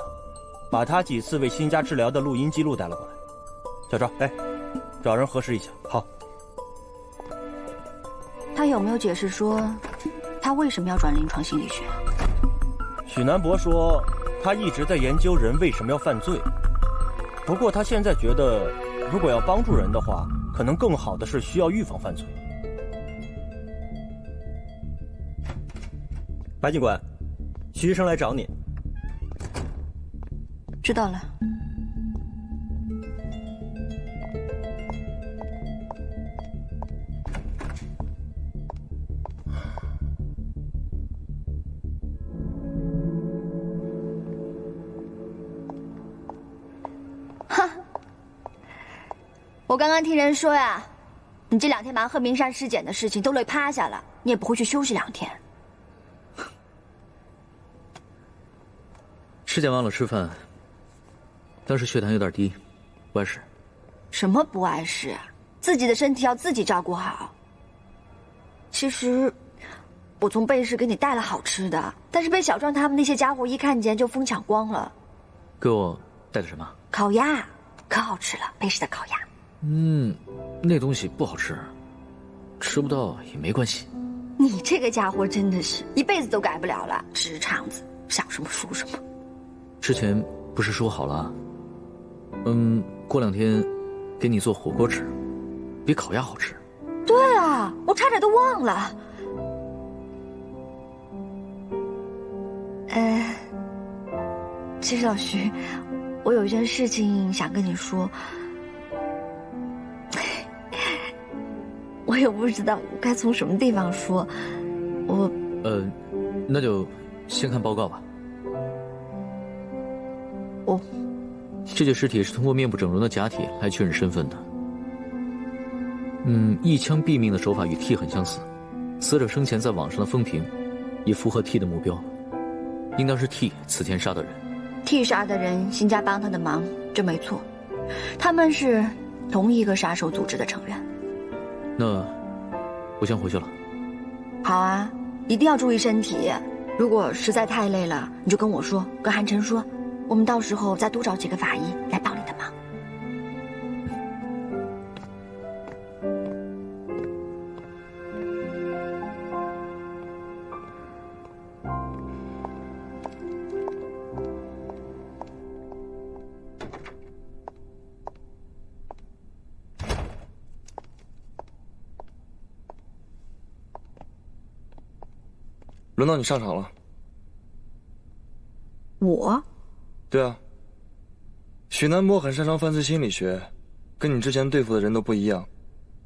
把他几次为新家治疗的录音记录带了过来。小赵，哎，找人核实一下。好。他有没有解释说，他为什么要转临床心理学？许南博说，他一直在研究人为什么要犯罪，不过他现在觉得，如果要帮助人的话，可能更好的是需要预防犯罪。白警官，徐医生来找你。知道了。哈，我刚刚听人说呀，你这2天忙贺明山尸检的事情都累趴下了，你也不会去休息2天。尸检忘了吃饭，当时血糖有点低，不碍事。什么不碍事啊？自己的身体要自己照顾好。其实，我从贝氏给你带了好吃的，但是被小壮他们那些家伙一看见就疯抢光了。给我带的什么？烤鸭，可好吃了，贝氏的烤鸭。那东西不好吃，吃不到也没关系。你这个家伙真的是一辈子都改不了了，直肠子，想什么说什么。之前不是说好了？过2天给你做火锅吃，比烤鸭好吃。对啊，我差点都忘了。其实老徐，我有一件事情想跟你说，我也不知道该从什么地方说。那就先看报告吧。这具尸体是通过面部整容的假体来确认身份的。一枪毙命的手法与 T 很相似，死者生前在网上的风评也符合 T 的目标，应当是 T 此前杀的人。T 杀的人辛家帮他的忙，这没错，他们是同一个杀手组织的成员。那我先回去了。好啊，一定要注意身体。如果实在太累了，你就跟我说，跟韩晨说，我们到时候再多找几个法医来帮你的忙。轮到你上场了。我？对啊。许南波很擅长犯罪心理学，跟你之前对付的人都不一样。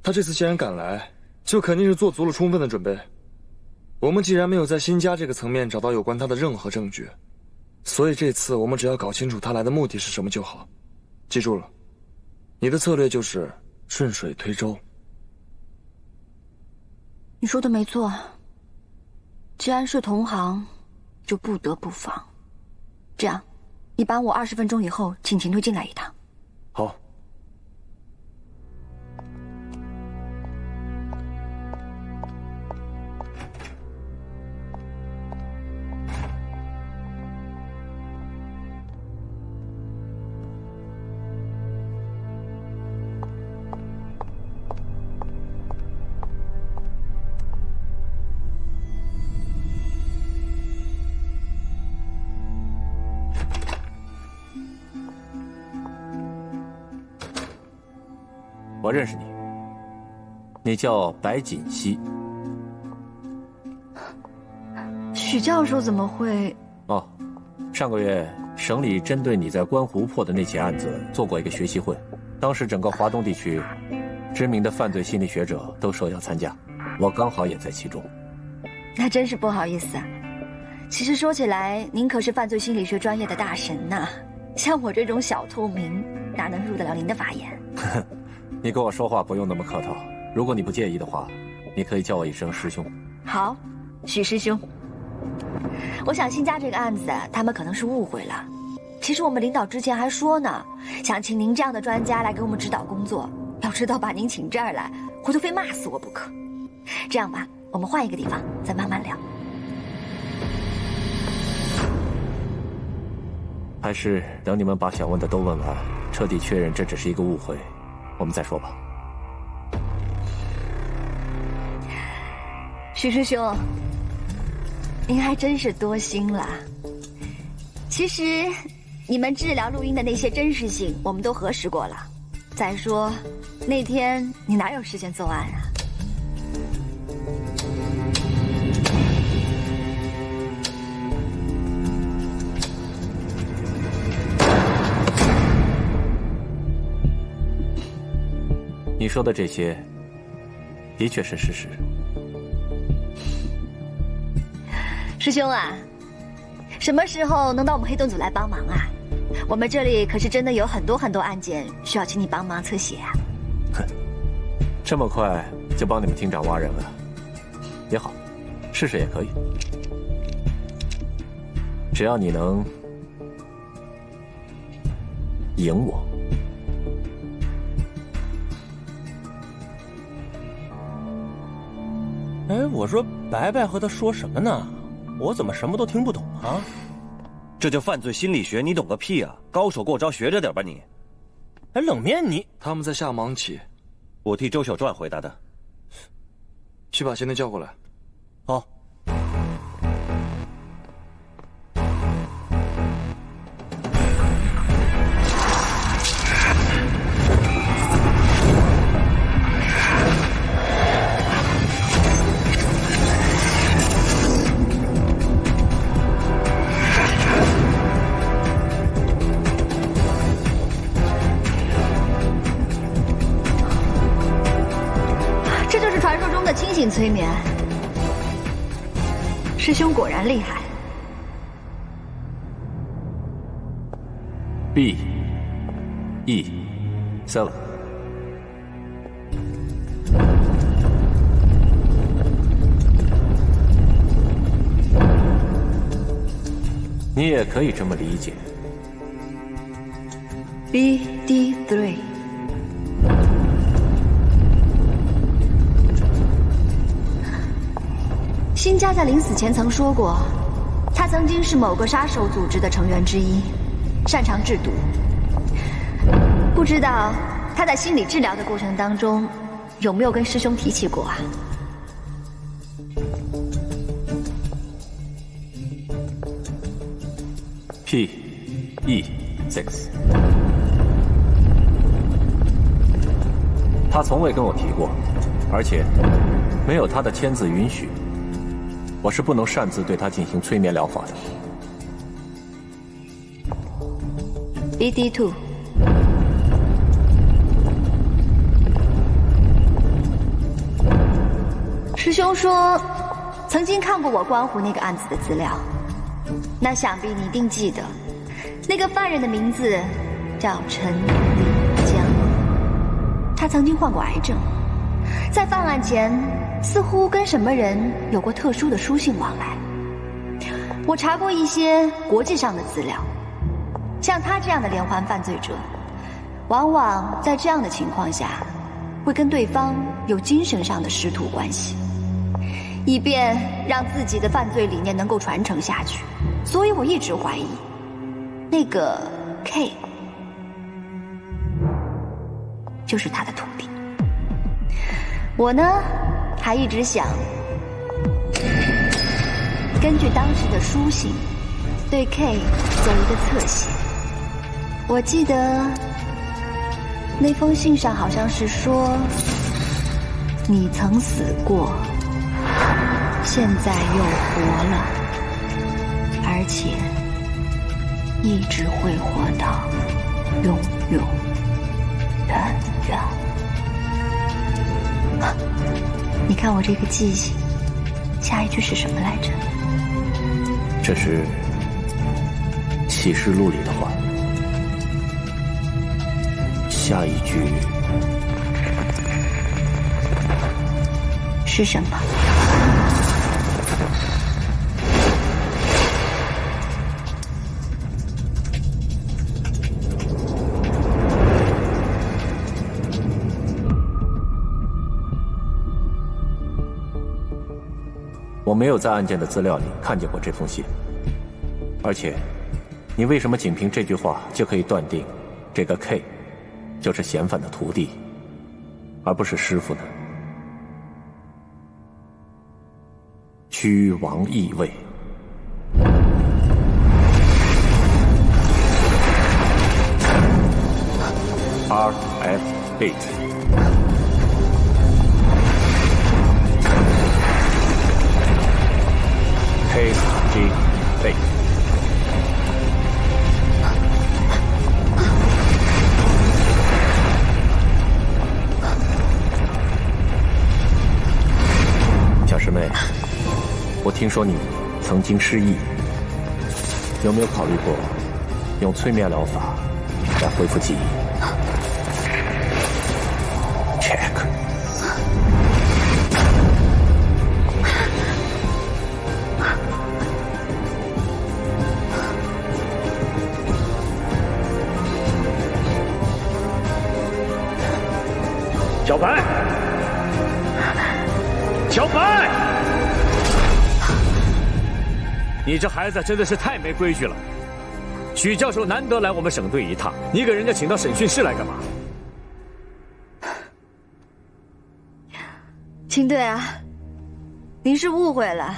他这次既然敢来，就肯定是做足了充分的准备。我们既然没有在辛家这个层面找到有关他的任何证据，所以这次我们只要搞清楚他来的目的是什么就好。记住了，你的策略就是顺水推舟。你说的没错。既然是同行，就不得不防。这样，你帮我20分钟以后请秦推进来一趟。好。我认识你，你叫白锦溪。许教授怎么会？哦，上个月省里针对你在观湖破的那起案子做过一个学习会，当时整个华东地区知名的犯罪心理学者都受邀参加，我刚好也在其中。那真是不好意思啊。其实说起来，您可是犯罪心理学专业的大神呐，像我这种小透明，哪能入得了您的法眼？你跟我说话不用那么客套，如果你不介意的话，你可以叫我一声师兄。好，许师兄。我想辛家这个案子，他们可能是误会了。其实我们领导之前还说呢，想请您这样的专家来给我们指导工作。要知道把您请这儿来，回头非骂死我不可。这样吧，我们换一个地方，再慢慢聊。还是等你们把想问的都问完，彻底确认这只是一个误会，我们再说吧。许师兄，您还真是多心了。其实，你们治疗录音的那些真实性，我们都核实过了。再说，那天你哪有时间作案啊？你说的这些，的确是事实。师兄啊，什么时候能到我们黑洞组来帮忙啊？我们这里可是真的有很多很多案件需要请你帮忙侧写啊。哼，这么快就帮你们厅长挖人了，也好，试试也可以。只要你能赢我。哎，我说白白和他说什么呢？我怎么什么都听不懂啊？这叫犯罪心理学，你懂个屁啊！高手过招，学着点吧你。哎，冷面你他们在下盲棋，我替周小传回答的。去把贤内叫过来。好。这就是传说中的清醒催眠。师兄果然厉害。B E 7。你也可以这么理解。BD3。辛家在临死前曾说过，他曾经是某个杀手组织的成员之一，擅长制毒。不知道他在心理治疗的过程当中，有没有跟师兄提起过啊？P E 6。他从未跟我提过，而且没有他的签字允许，我是不能擅自对他进行催眠疗法的。BD2。师兄说，曾经看过我关湖那个案子的资料，那想必你一定记得，那个犯人的名字叫陈立江，他曾经患过癌症，在犯案前似乎跟什么人有过特殊的书信往来。我查过一些国际上的资料，像他这样的连环犯罪者，往往在这样的情况下，会跟对方有精神上的师徒关系，以便让自己的犯罪理念能够传承下去。所以我一直怀疑，那个 K 就是他的徒弟。我呢，还一直想根据当时的书信，对 K 做一个侧写。我记得那封信上好像是说，你曾死过，现在又活了，而且一直会活到永永远远。你看我这个记性，下一句是什么来着？这是启示录里的话。下一句是什么？我没有在案件的资料里看见过这封信，而且，你为什么仅凭这句话就可以断定，这个 K 就是嫌犯的徒弟，而不是师傅呢？屈王义位。RF8。KG8。小师妹，我听说你曾经失忆，有没有考虑过用催眠疗法来恢复记忆 ？Check。小白，小白，你这孩子真的是太没规矩了。许教授难得来我们省队一趟，你给人家请到审讯室来干嘛？秦队啊，您是误会了，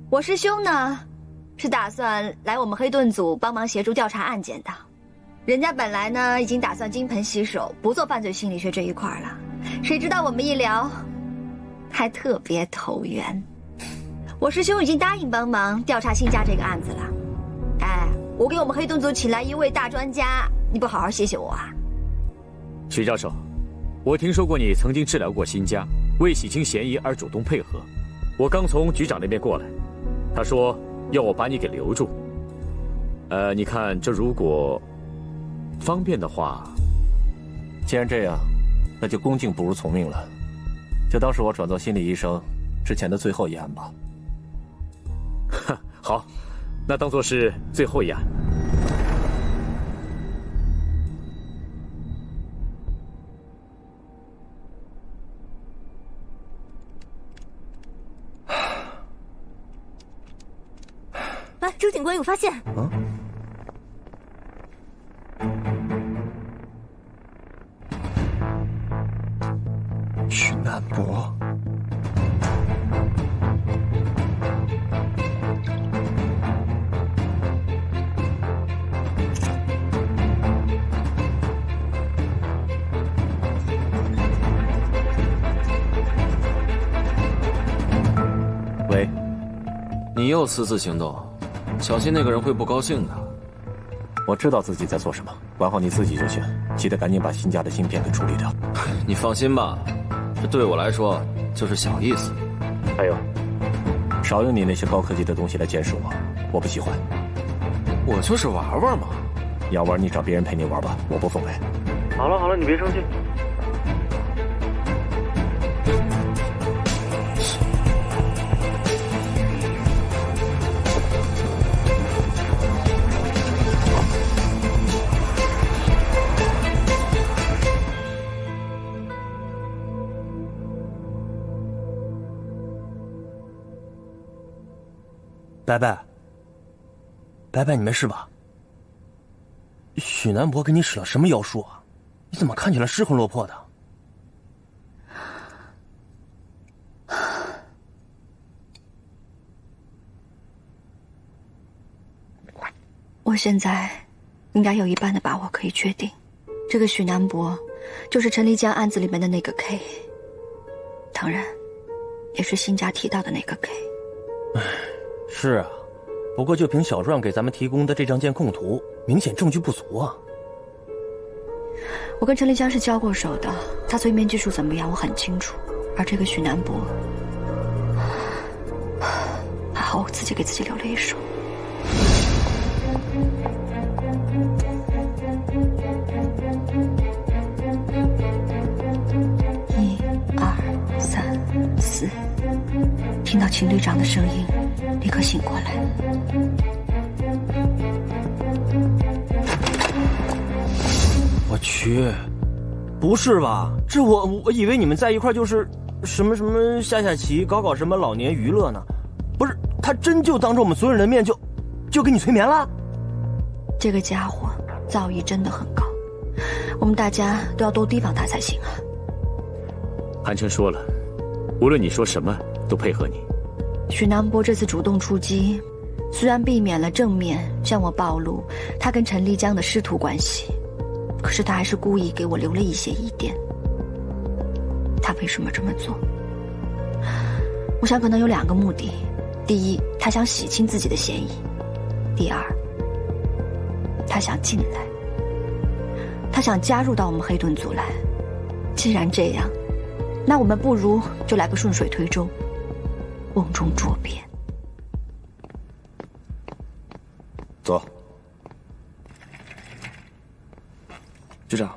我师兄呢，是打算来我们黑盾组帮忙协助调查案件的。人家本来呢已经打算金盆洗手，不做犯罪心理学这一块了，谁知道我们一聊，还特别投缘。我师兄已经答应帮忙调查辛家这个案子了。哎，我给我们黑盾组请来一位大专家，你不好好谢谢我啊？许教授，我听说过你曾经治疗过辛家，为洗清嫌疑而主动配合。我刚从局长那边过来，他说要我把你给留住。你看这如果方便的话，既然这样，那就恭敬不如从命了，就当是我转做心理医生之前的最后一案吧。好，那当作是最后一案。来，周警官有发现。许南博，喂，你又私自行动，小心那个人会不高兴的。我知道自己在做什么，管好你自己就行。记得赶紧把新家的芯片给处理掉。你放心吧，这对我来说就是小意思。还有，少用你那些高科技的东西来监视我，我不喜欢。我就是玩玩嘛。要玩你找别人陪你玩吧，我不奉陪。好了好了，你别生气。白白，你没事吧？许南博给你使了什么妖术啊？你怎么看起来失魂落魄的？我现在应该有一半的把握可以确定，这个许南博就是陈丽江案子里面的那个 K， 当然，也是辛家提到的那个 K。是啊，不过就凭小壮给咱们提供的这张监控图，明显证据不足啊。我跟陈丽江是交过手的，他催眠技术怎么样我很清楚。而这个许南博，还好我自己给自己留了一手。1、2、3、4，听到秦队长的声音，立刻醒过来。我去，不是吧？这我以为你们在一块就是什么下棋，搞什么老年娱乐呢？不是，他真就当着我们所有人的面就给你催眠了？这个家伙造诣真的很高，我们大家都要多提防他才行啊。韩琛说了，无论你说什么都配合你。许南波这次主动出击，虽然避免了正面向我暴露他跟陈丽江的师徒关系，可是他还是故意给我留了一些疑点。他为什么这么做？我想可能有2个目的：第一，他想洗清自己的嫌疑；第二，他想进来，他想加入到我们黑盾组来。既然这样，那我们不如就来个顺水推舟，瓮中捉鳖。走。局长，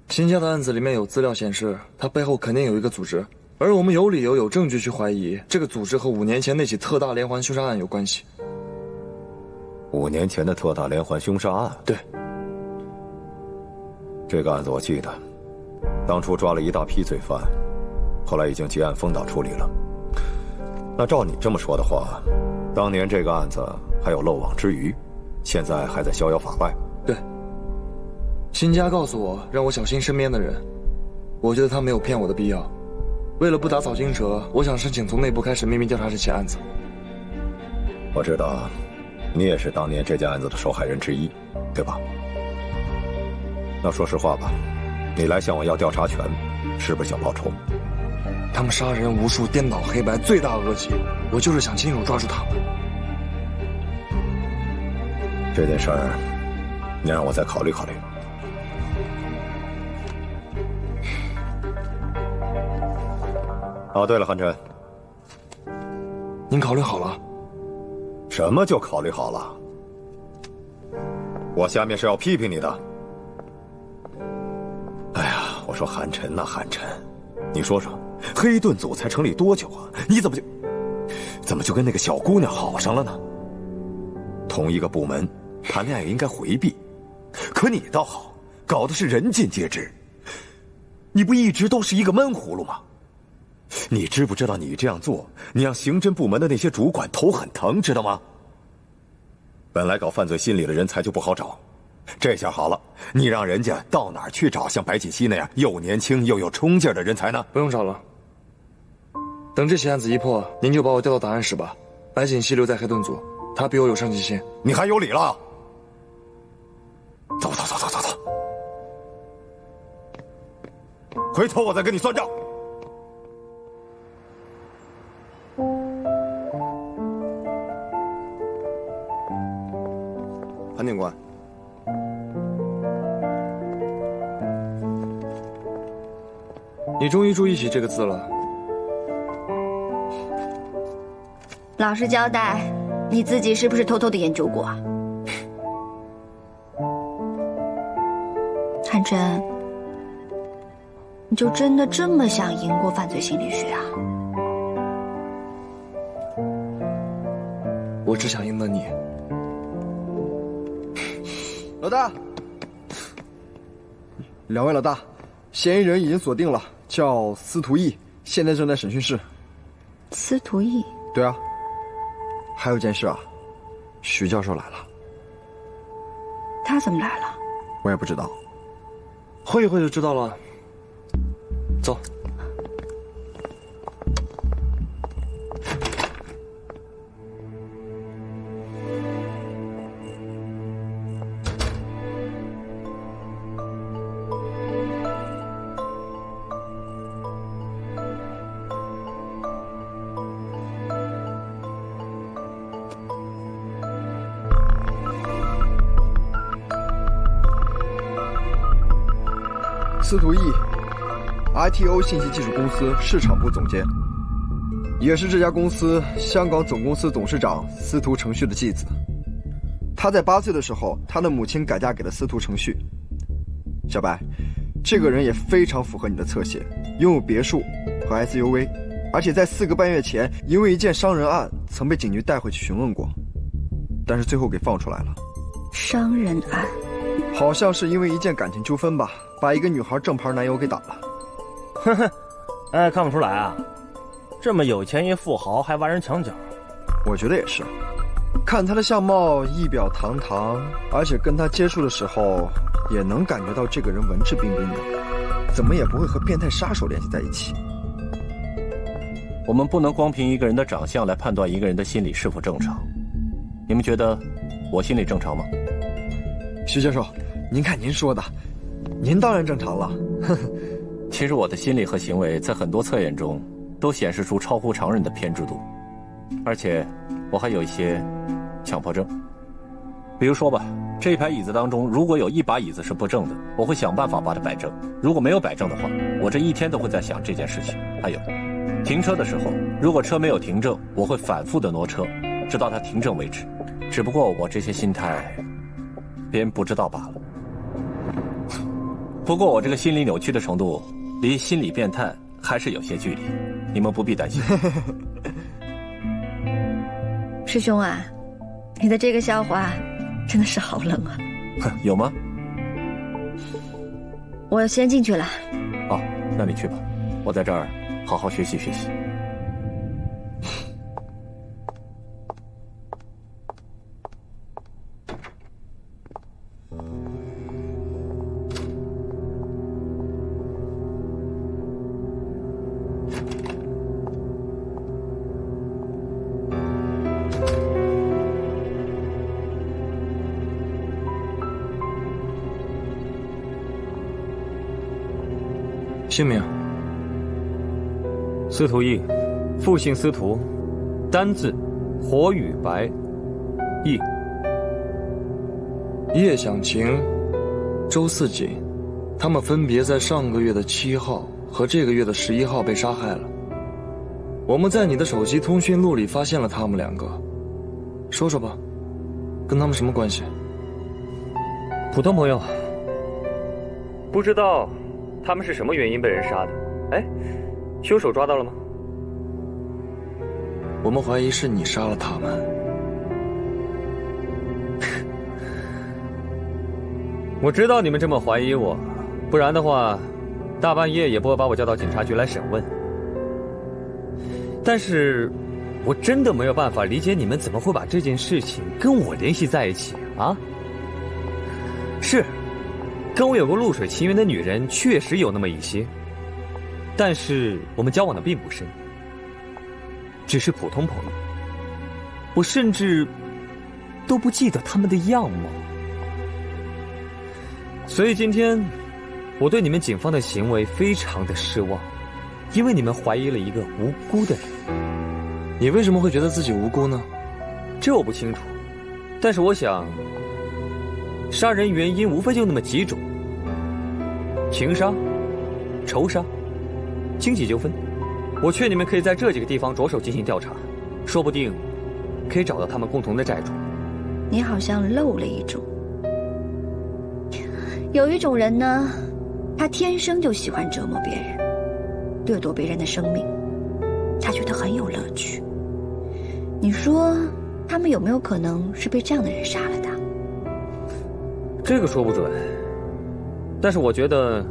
辛家的案子里面有资料显示，他背后肯定有一个组织，而我们有理由、有证据去怀疑这个组织和5年前那起特大连环凶杀案有关系。5年前的特大连环凶杀案？对。这个案子我记得，当初抓了一大批罪犯，后来已经结案封岛处理了。那照你这么说的话，当年这个案子还有漏网之鱼，现在还在逍遥法外。对。辛家告诉我，让我小心身边的人。我觉得他没有骗我的必要。为了不打草惊蛇，我想申请从内部开始秘密调查这起案子。我知道，你也是当年这件案子的受害人之一，对吧？那说实话吧，你来向我要调查权，是不是想报仇？他们杀人无数，颠倒黑白，罪大恶极。我就是想亲手抓住他们。这件事儿，你让我再考虑考虑。哦，对了，韩琛，您考虑好了？什么就考虑好了？我下面是要批评你的。哎呀，我说韩琛呐，韩琛，你说说，黑盾组才成立多久啊？你怎么就跟那个小姑娘好上了呢？同一个部门，谈恋爱应该回避，可你倒好，搞的是人尽皆知。你不一直都是一个闷葫芦吗？你知不知道你这样做，你让刑侦部门的那些主管头很疼，知道吗？本来搞犯罪心理的人才就不好找，这下好了，你让人家到哪儿去找像白锦熙那样又年轻又有冲劲的人才呢？不用找了，等这起案子一破，您就把我调到档案室吧。白锦熙留在黑盾组，他比我有上进心。你还有理了？走走走走走走，回头我再跟你算账。潘警官，你终于注意起这个字了。老实交代，你自己是不是偷偷的研究过啊？韩琛，你就真的这么想赢过犯罪心理学啊？我只想赢得你。老大，两位老大，嫌疑人已经锁定了，叫司徒义，现在正在审讯室。司徒义？对啊。还有件事啊，徐教授来了。他怎么来了？我也不知道。会一会就知道了。走。司徒义 ，ITO 信息技术公司市场部总监，也是这家公司香港总公司董事长司徒承旭的继子。他在8岁的时候，他的母亲改嫁给了司徒承旭。小白，这个人也非常符合你的侧写，拥有别墅和 SUV， 而且在4个半月前，因为一件伤人案曾被警局带回去询问过，但是最后给放出来了。伤人案？好像是因为一件感情纠纷吧，把一个女孩正牌男友给打了。呵呵，哎，看不出来啊，这么有钱一富豪还挖人墙角。我觉得也是，看他的相貌仪表堂堂，而且跟他接触的时候，也能感觉到这个人文质彬彬的，怎么也不会和变态杀手联系在一起。我们不能光凭一个人的长相来判断一个人的心理是否正常。你们觉得我心理正常吗？徐教授，您看您说的，您当然正常了。其实我的心理和行为在很多测验中都显示出超乎常人的偏执度，而且我还有一些强迫症。比如说吧，这一排椅子当中如果有一把椅子是不正的，我会想办法把它摆正；如果没有摆正的话，我这一天都会在想这件事情。还有，停车的时候，如果车没有停正，我会反复的挪车，直到它停正为止。只不过我这些心态别人不知道罢了。不过我这个心理扭曲的程度离心理变态还是有些距离，你们不必担心。师兄啊，你的这个笑话真的是好冷啊。有吗？我先进去了。哦，那你去吧，我在这儿好好学习学习。姓名：司徒义，复姓司徒，单字火与白，义。叶响晴、周四锦，他们分别在上个月的7号和这个月的11号被杀害了。我们在你的手机通讯录里发现了他们2个，说说吧，跟他们什么关系？普通朋友，不知道他们是什么原因被人杀的。哎，凶手抓到了吗？我们怀疑是你杀了他们。我知道你们这么怀疑我，不然的话，大半夜也不会把我叫到警察局来审问。但是，我真的没有办法理解你们怎么会把这件事情跟我联系在一起啊？是，跟我有过露水情缘的女人确实有那么一些，但是我们交往的并不深，只是普通朋友。我甚至都不记得他们的样貌。所以今天，我对你们警方的行为非常的失望，因为你们怀疑了一个无辜的人。你为什么会觉得自己无辜呢？这我不清楚，但是我想，杀人原因无非就那么几种：情杀、仇杀、经济纠纷。我劝你们可以在这几个地方着手进行调查，说不定可以找到他们共同的债主。你好像漏了一种。有一种人呢，他天生就喜欢折磨别人，掠夺别人的生命，他觉得很有乐趣。你说他们有没有可能是被这样的人杀了的？这个说不准，但是我觉得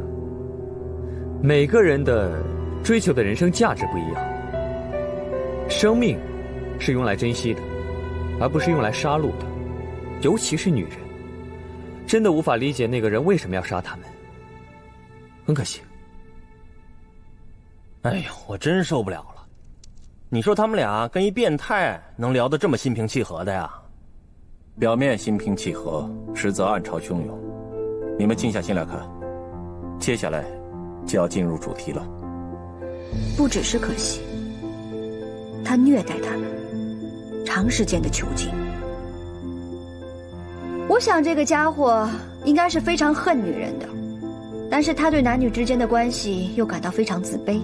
每个人的追求的人生价值不一样。生命是用来珍惜的，而不是用来杀戮的，尤其是女人。真的无法理解那个人为什么要杀他们，很可惜。哎呦，我真受不了了！你说他们俩跟一变态能聊得这么心平气和的呀？表面心平气和，实则暗潮汹涌。你们静下心来看，接下来就要进入主题了。不只是可惜，他虐待他们，长时间的囚禁。我想这个家伙应该是非常恨女人的，但是他对男女之间的关系又感到非常自卑，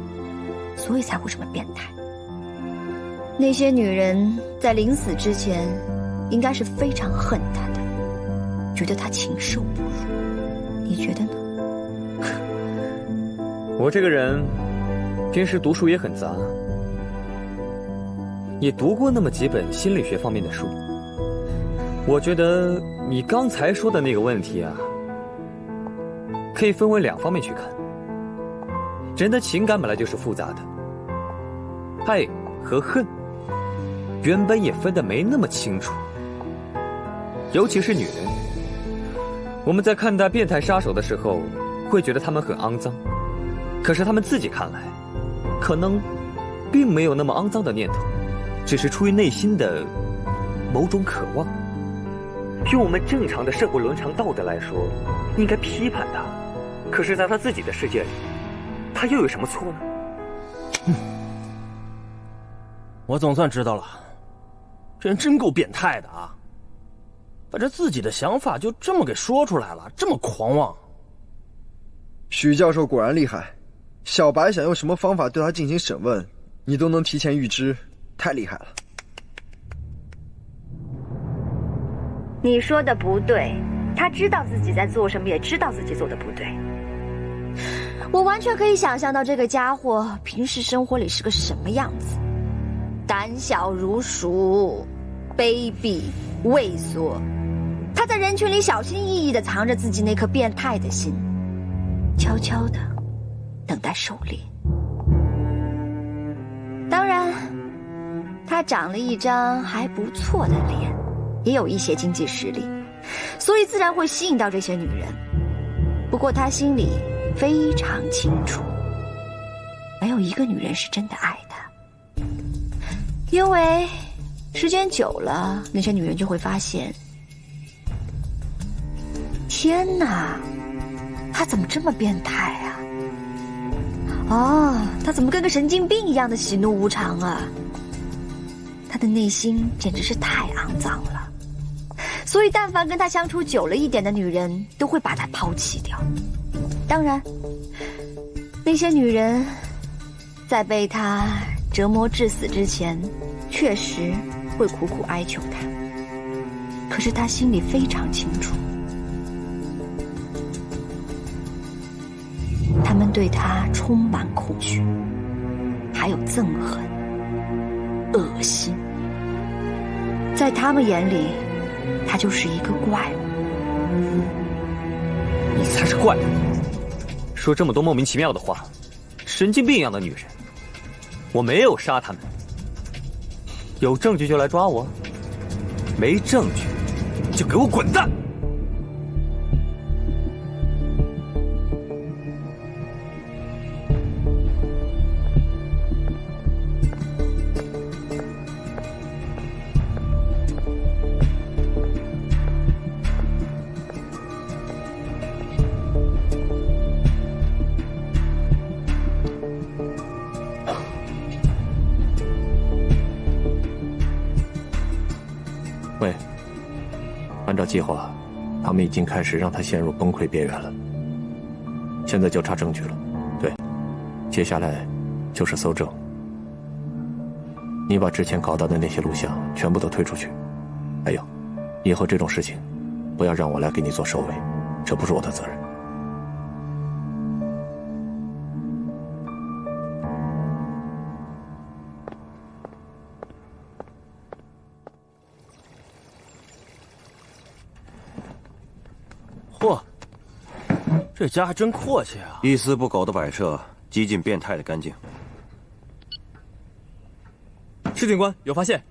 所以才会这么变态。那些女人在临死之前应该是非常恨他的，觉得他禽兽不如。你觉得呢？我这个人平时读书也很杂，也读过那么几本心理学方面的书。我觉得你刚才说的那个问题啊，可以分为2方面去看。人的情感本来就是复杂的，爱和恨原本也分得没那么清楚。尤其是女人，我们在看待变态杀手的时候，会觉得他们很肮脏，可是他们自己看来，可能并没有那么肮脏的念头，只是出于内心的某种渴望。用我们正常的社会伦常道德来说，应该批判他，可是在他自己的世界里，他又有什么错呢？我总算知道了，这人真够变态的啊！把这自己的想法就这么给说出来了，这么狂妄。许教授果然厉害，小白想用什么方法对他进行审问，你都能提前预知，太厉害了。你说的不对，他知道自己在做什么，也知道自己做的不对。我完全可以想象到这个家伙平时生活里是个什么样子，胆小如鼠，卑鄙畏缩。他在人群里小心翼翼地藏着自己那颗变态的心，悄悄地等待狩猎。他长了一张还不错的脸，也有一些经济实力，所以自然会吸引到这些女人。不过他心里非常清楚，没有一个女人是真的爱他，因为时间久了，那些女人就会发现，天哪，他怎么这么变态啊？哦，他怎么跟个神经病一样的喜怒无常啊？他的内心简直是太肮脏了，所以但凡跟他相处久了一点的女人都会把他抛弃掉。当然，那些女人在被他折磨致死之前，确实会苦苦哀求他，可是他心里非常清楚，他们对他充满恐惧，还有憎恨、恶心。在他们眼里，他就是一个怪物。你才是怪物！说这么多莫名其妙的话，神经病一样的女人。我没有杀他们，有证据就来抓我，没证据就给我滚蛋！喂，按照计划，他们已经开始让他陷入崩溃边缘了。现在就差证据了。对，接下来就是搜证。你把之前搞到的那些录像全部都推出去。还有，以后这种事情，不要让我来给你做收尾，这不是我的责任。嚯，这家还真阔气啊！一丝不苟的摆设，极尽变态的干净。石警官，有发现。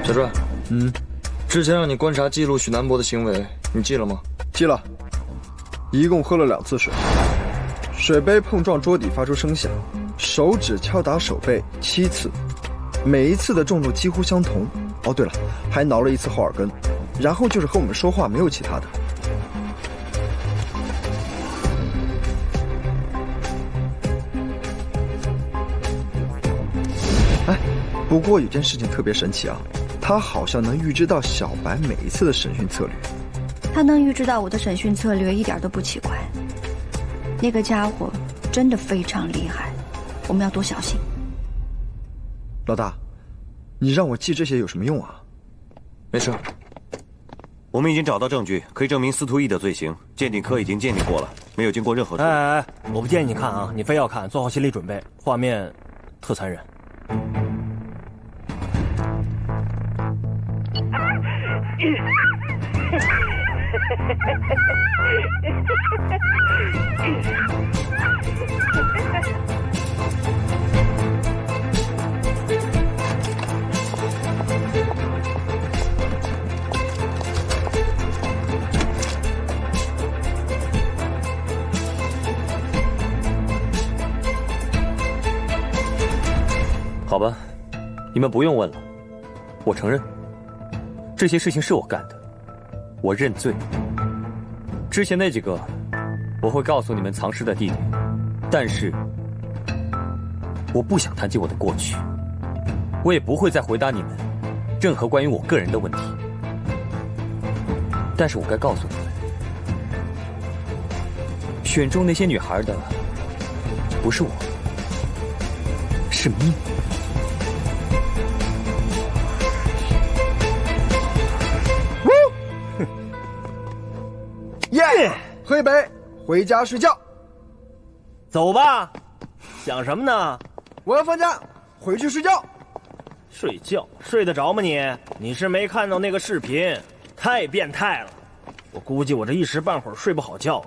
小帅，之前让你观察记录许南博的行为，你记了吗？记了，一共喝了2次水，水杯碰撞桌底发出声响，手指敲打手背7次，每一次的重度几乎相同。哦，对了，还挠了1次后耳根，然后就是和我们说话，没有其他的。哎，不过有件事情特别神奇啊，他好像能预知到小白每一次的审讯策略。他能预知到我的审讯策略一点都不奇怪。那个家伙真的非常厉害，我们要多小心。老大，你让我记这些有什么用啊？没事，我们已经找到证据，可以证明司徒义的罪行，鉴定科已经鉴定过了，没有经过任何处理。哎，我不建议你看啊，你非要看，做好心理准备，画面特残忍。好吧，你们不用问了，我承认，这些事情是我干的，我认罪。之前那几个，我会告诉你们藏尸的地点，但是我不想谈及我的过去，我也不会再回答你们任何关于我个人的问题。但是我该告诉你们，选中那些女孩的不是我。是命。耶！喝一杯，回家睡觉。走吧，想什么呢？我要放假，回去睡觉。睡觉睡得着吗你？你是没看到那个视频，太变态了。我估计我这一时半会儿睡不好觉了。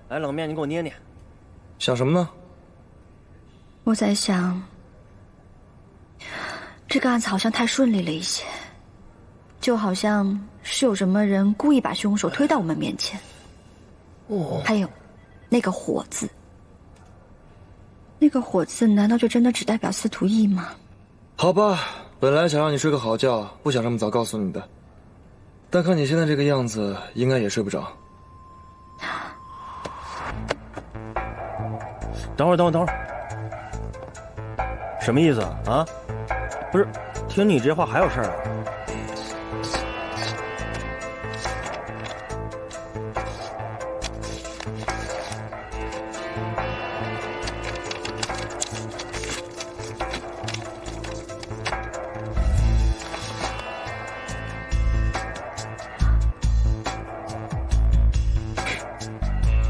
来，冷面，你给我捏捏。想什么呢？我在想，这个案子好像太顺利了一些，就好像是有什么人故意把凶手推到我们面前。还有，那个火字，那个火字难道就真的只代表司徒义吗？好吧，本来想让你睡个好觉，不想这么早告诉你的，但看你现在这个样子，应该也睡不着。等会儿，什么意思啊？不是，听你这话还有事儿啊？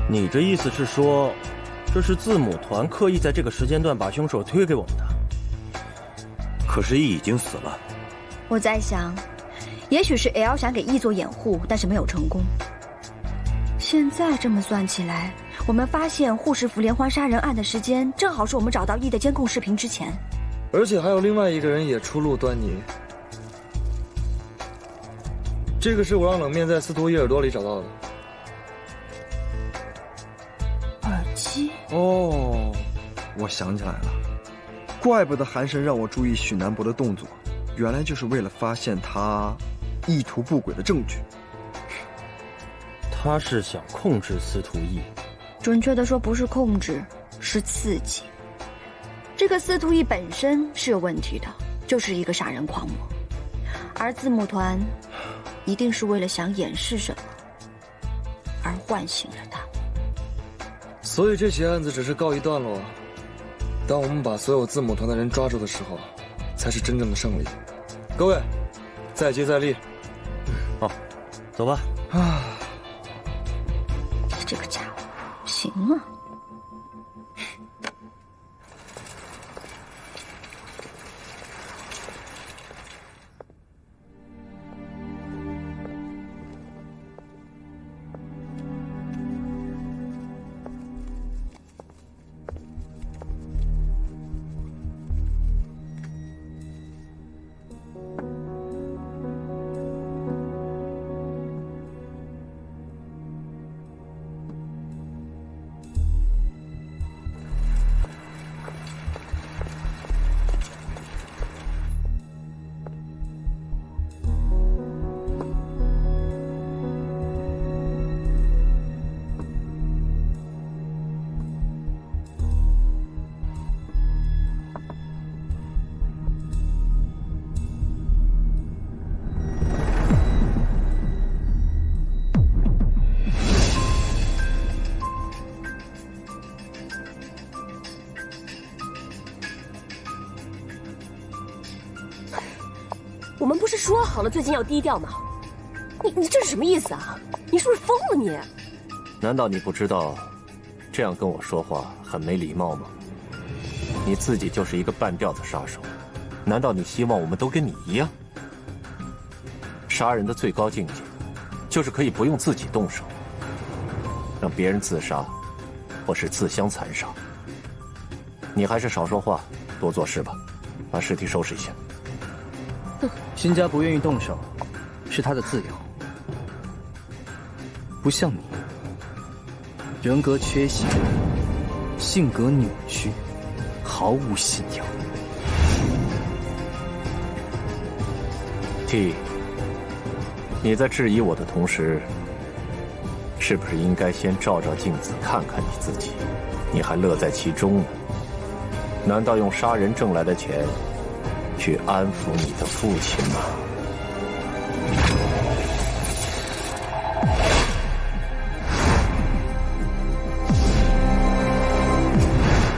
你这意思是说，这是字母团刻意在这个时间段把凶手推给我们的？可是 E 已经死了。我在想，也许是 L 想给 E 做掩护，但是没有成功。现在这么算起来，我们发现护士服连环杀人案的时间，正好是我们找到 E 的监控视频之前。而且还有另外一个人也初露端倪。这个是我让冷面在司徒伊耳朵里找到的。耳机？哦，我想起来了，怪不得韩神让我注意许南博的动作，原来就是为了发现他意图不轨的证据。他是想控制司徒义，准确的说不是控制，是刺激。这个司徒义本身是有问题的，就是一个杀人狂魔，而字母团一定是为了想掩饰什么而唤醒了他。所以这起案子只是告一段落，当我们把所有字母团的人抓住的时候，才是真正的胜利。各位，再接再厉。好，走吧。啊，这个家伙，行啊。我们不是说好了最近要低调吗？你这是什么意思啊？你是不是疯了你？难道你不知道，这样跟我说话很没礼貌吗？你自己就是一个半吊子杀手，难道你希望我们都跟你一样？杀人的最高境界，就是可以不用自己动手，让别人自杀，或是自相残杀。你还是少说话，多做事吧，把尸体收拾一下。辛家不愿意动手，是他的自由，不像你，人格缺陷，性格扭曲，毫无信仰。T， 你在质疑我的同时，是不是应该先照照镜子，看看你自己？你还乐在其中呢？难道用杀人挣来的钱去安抚你的父亲吗？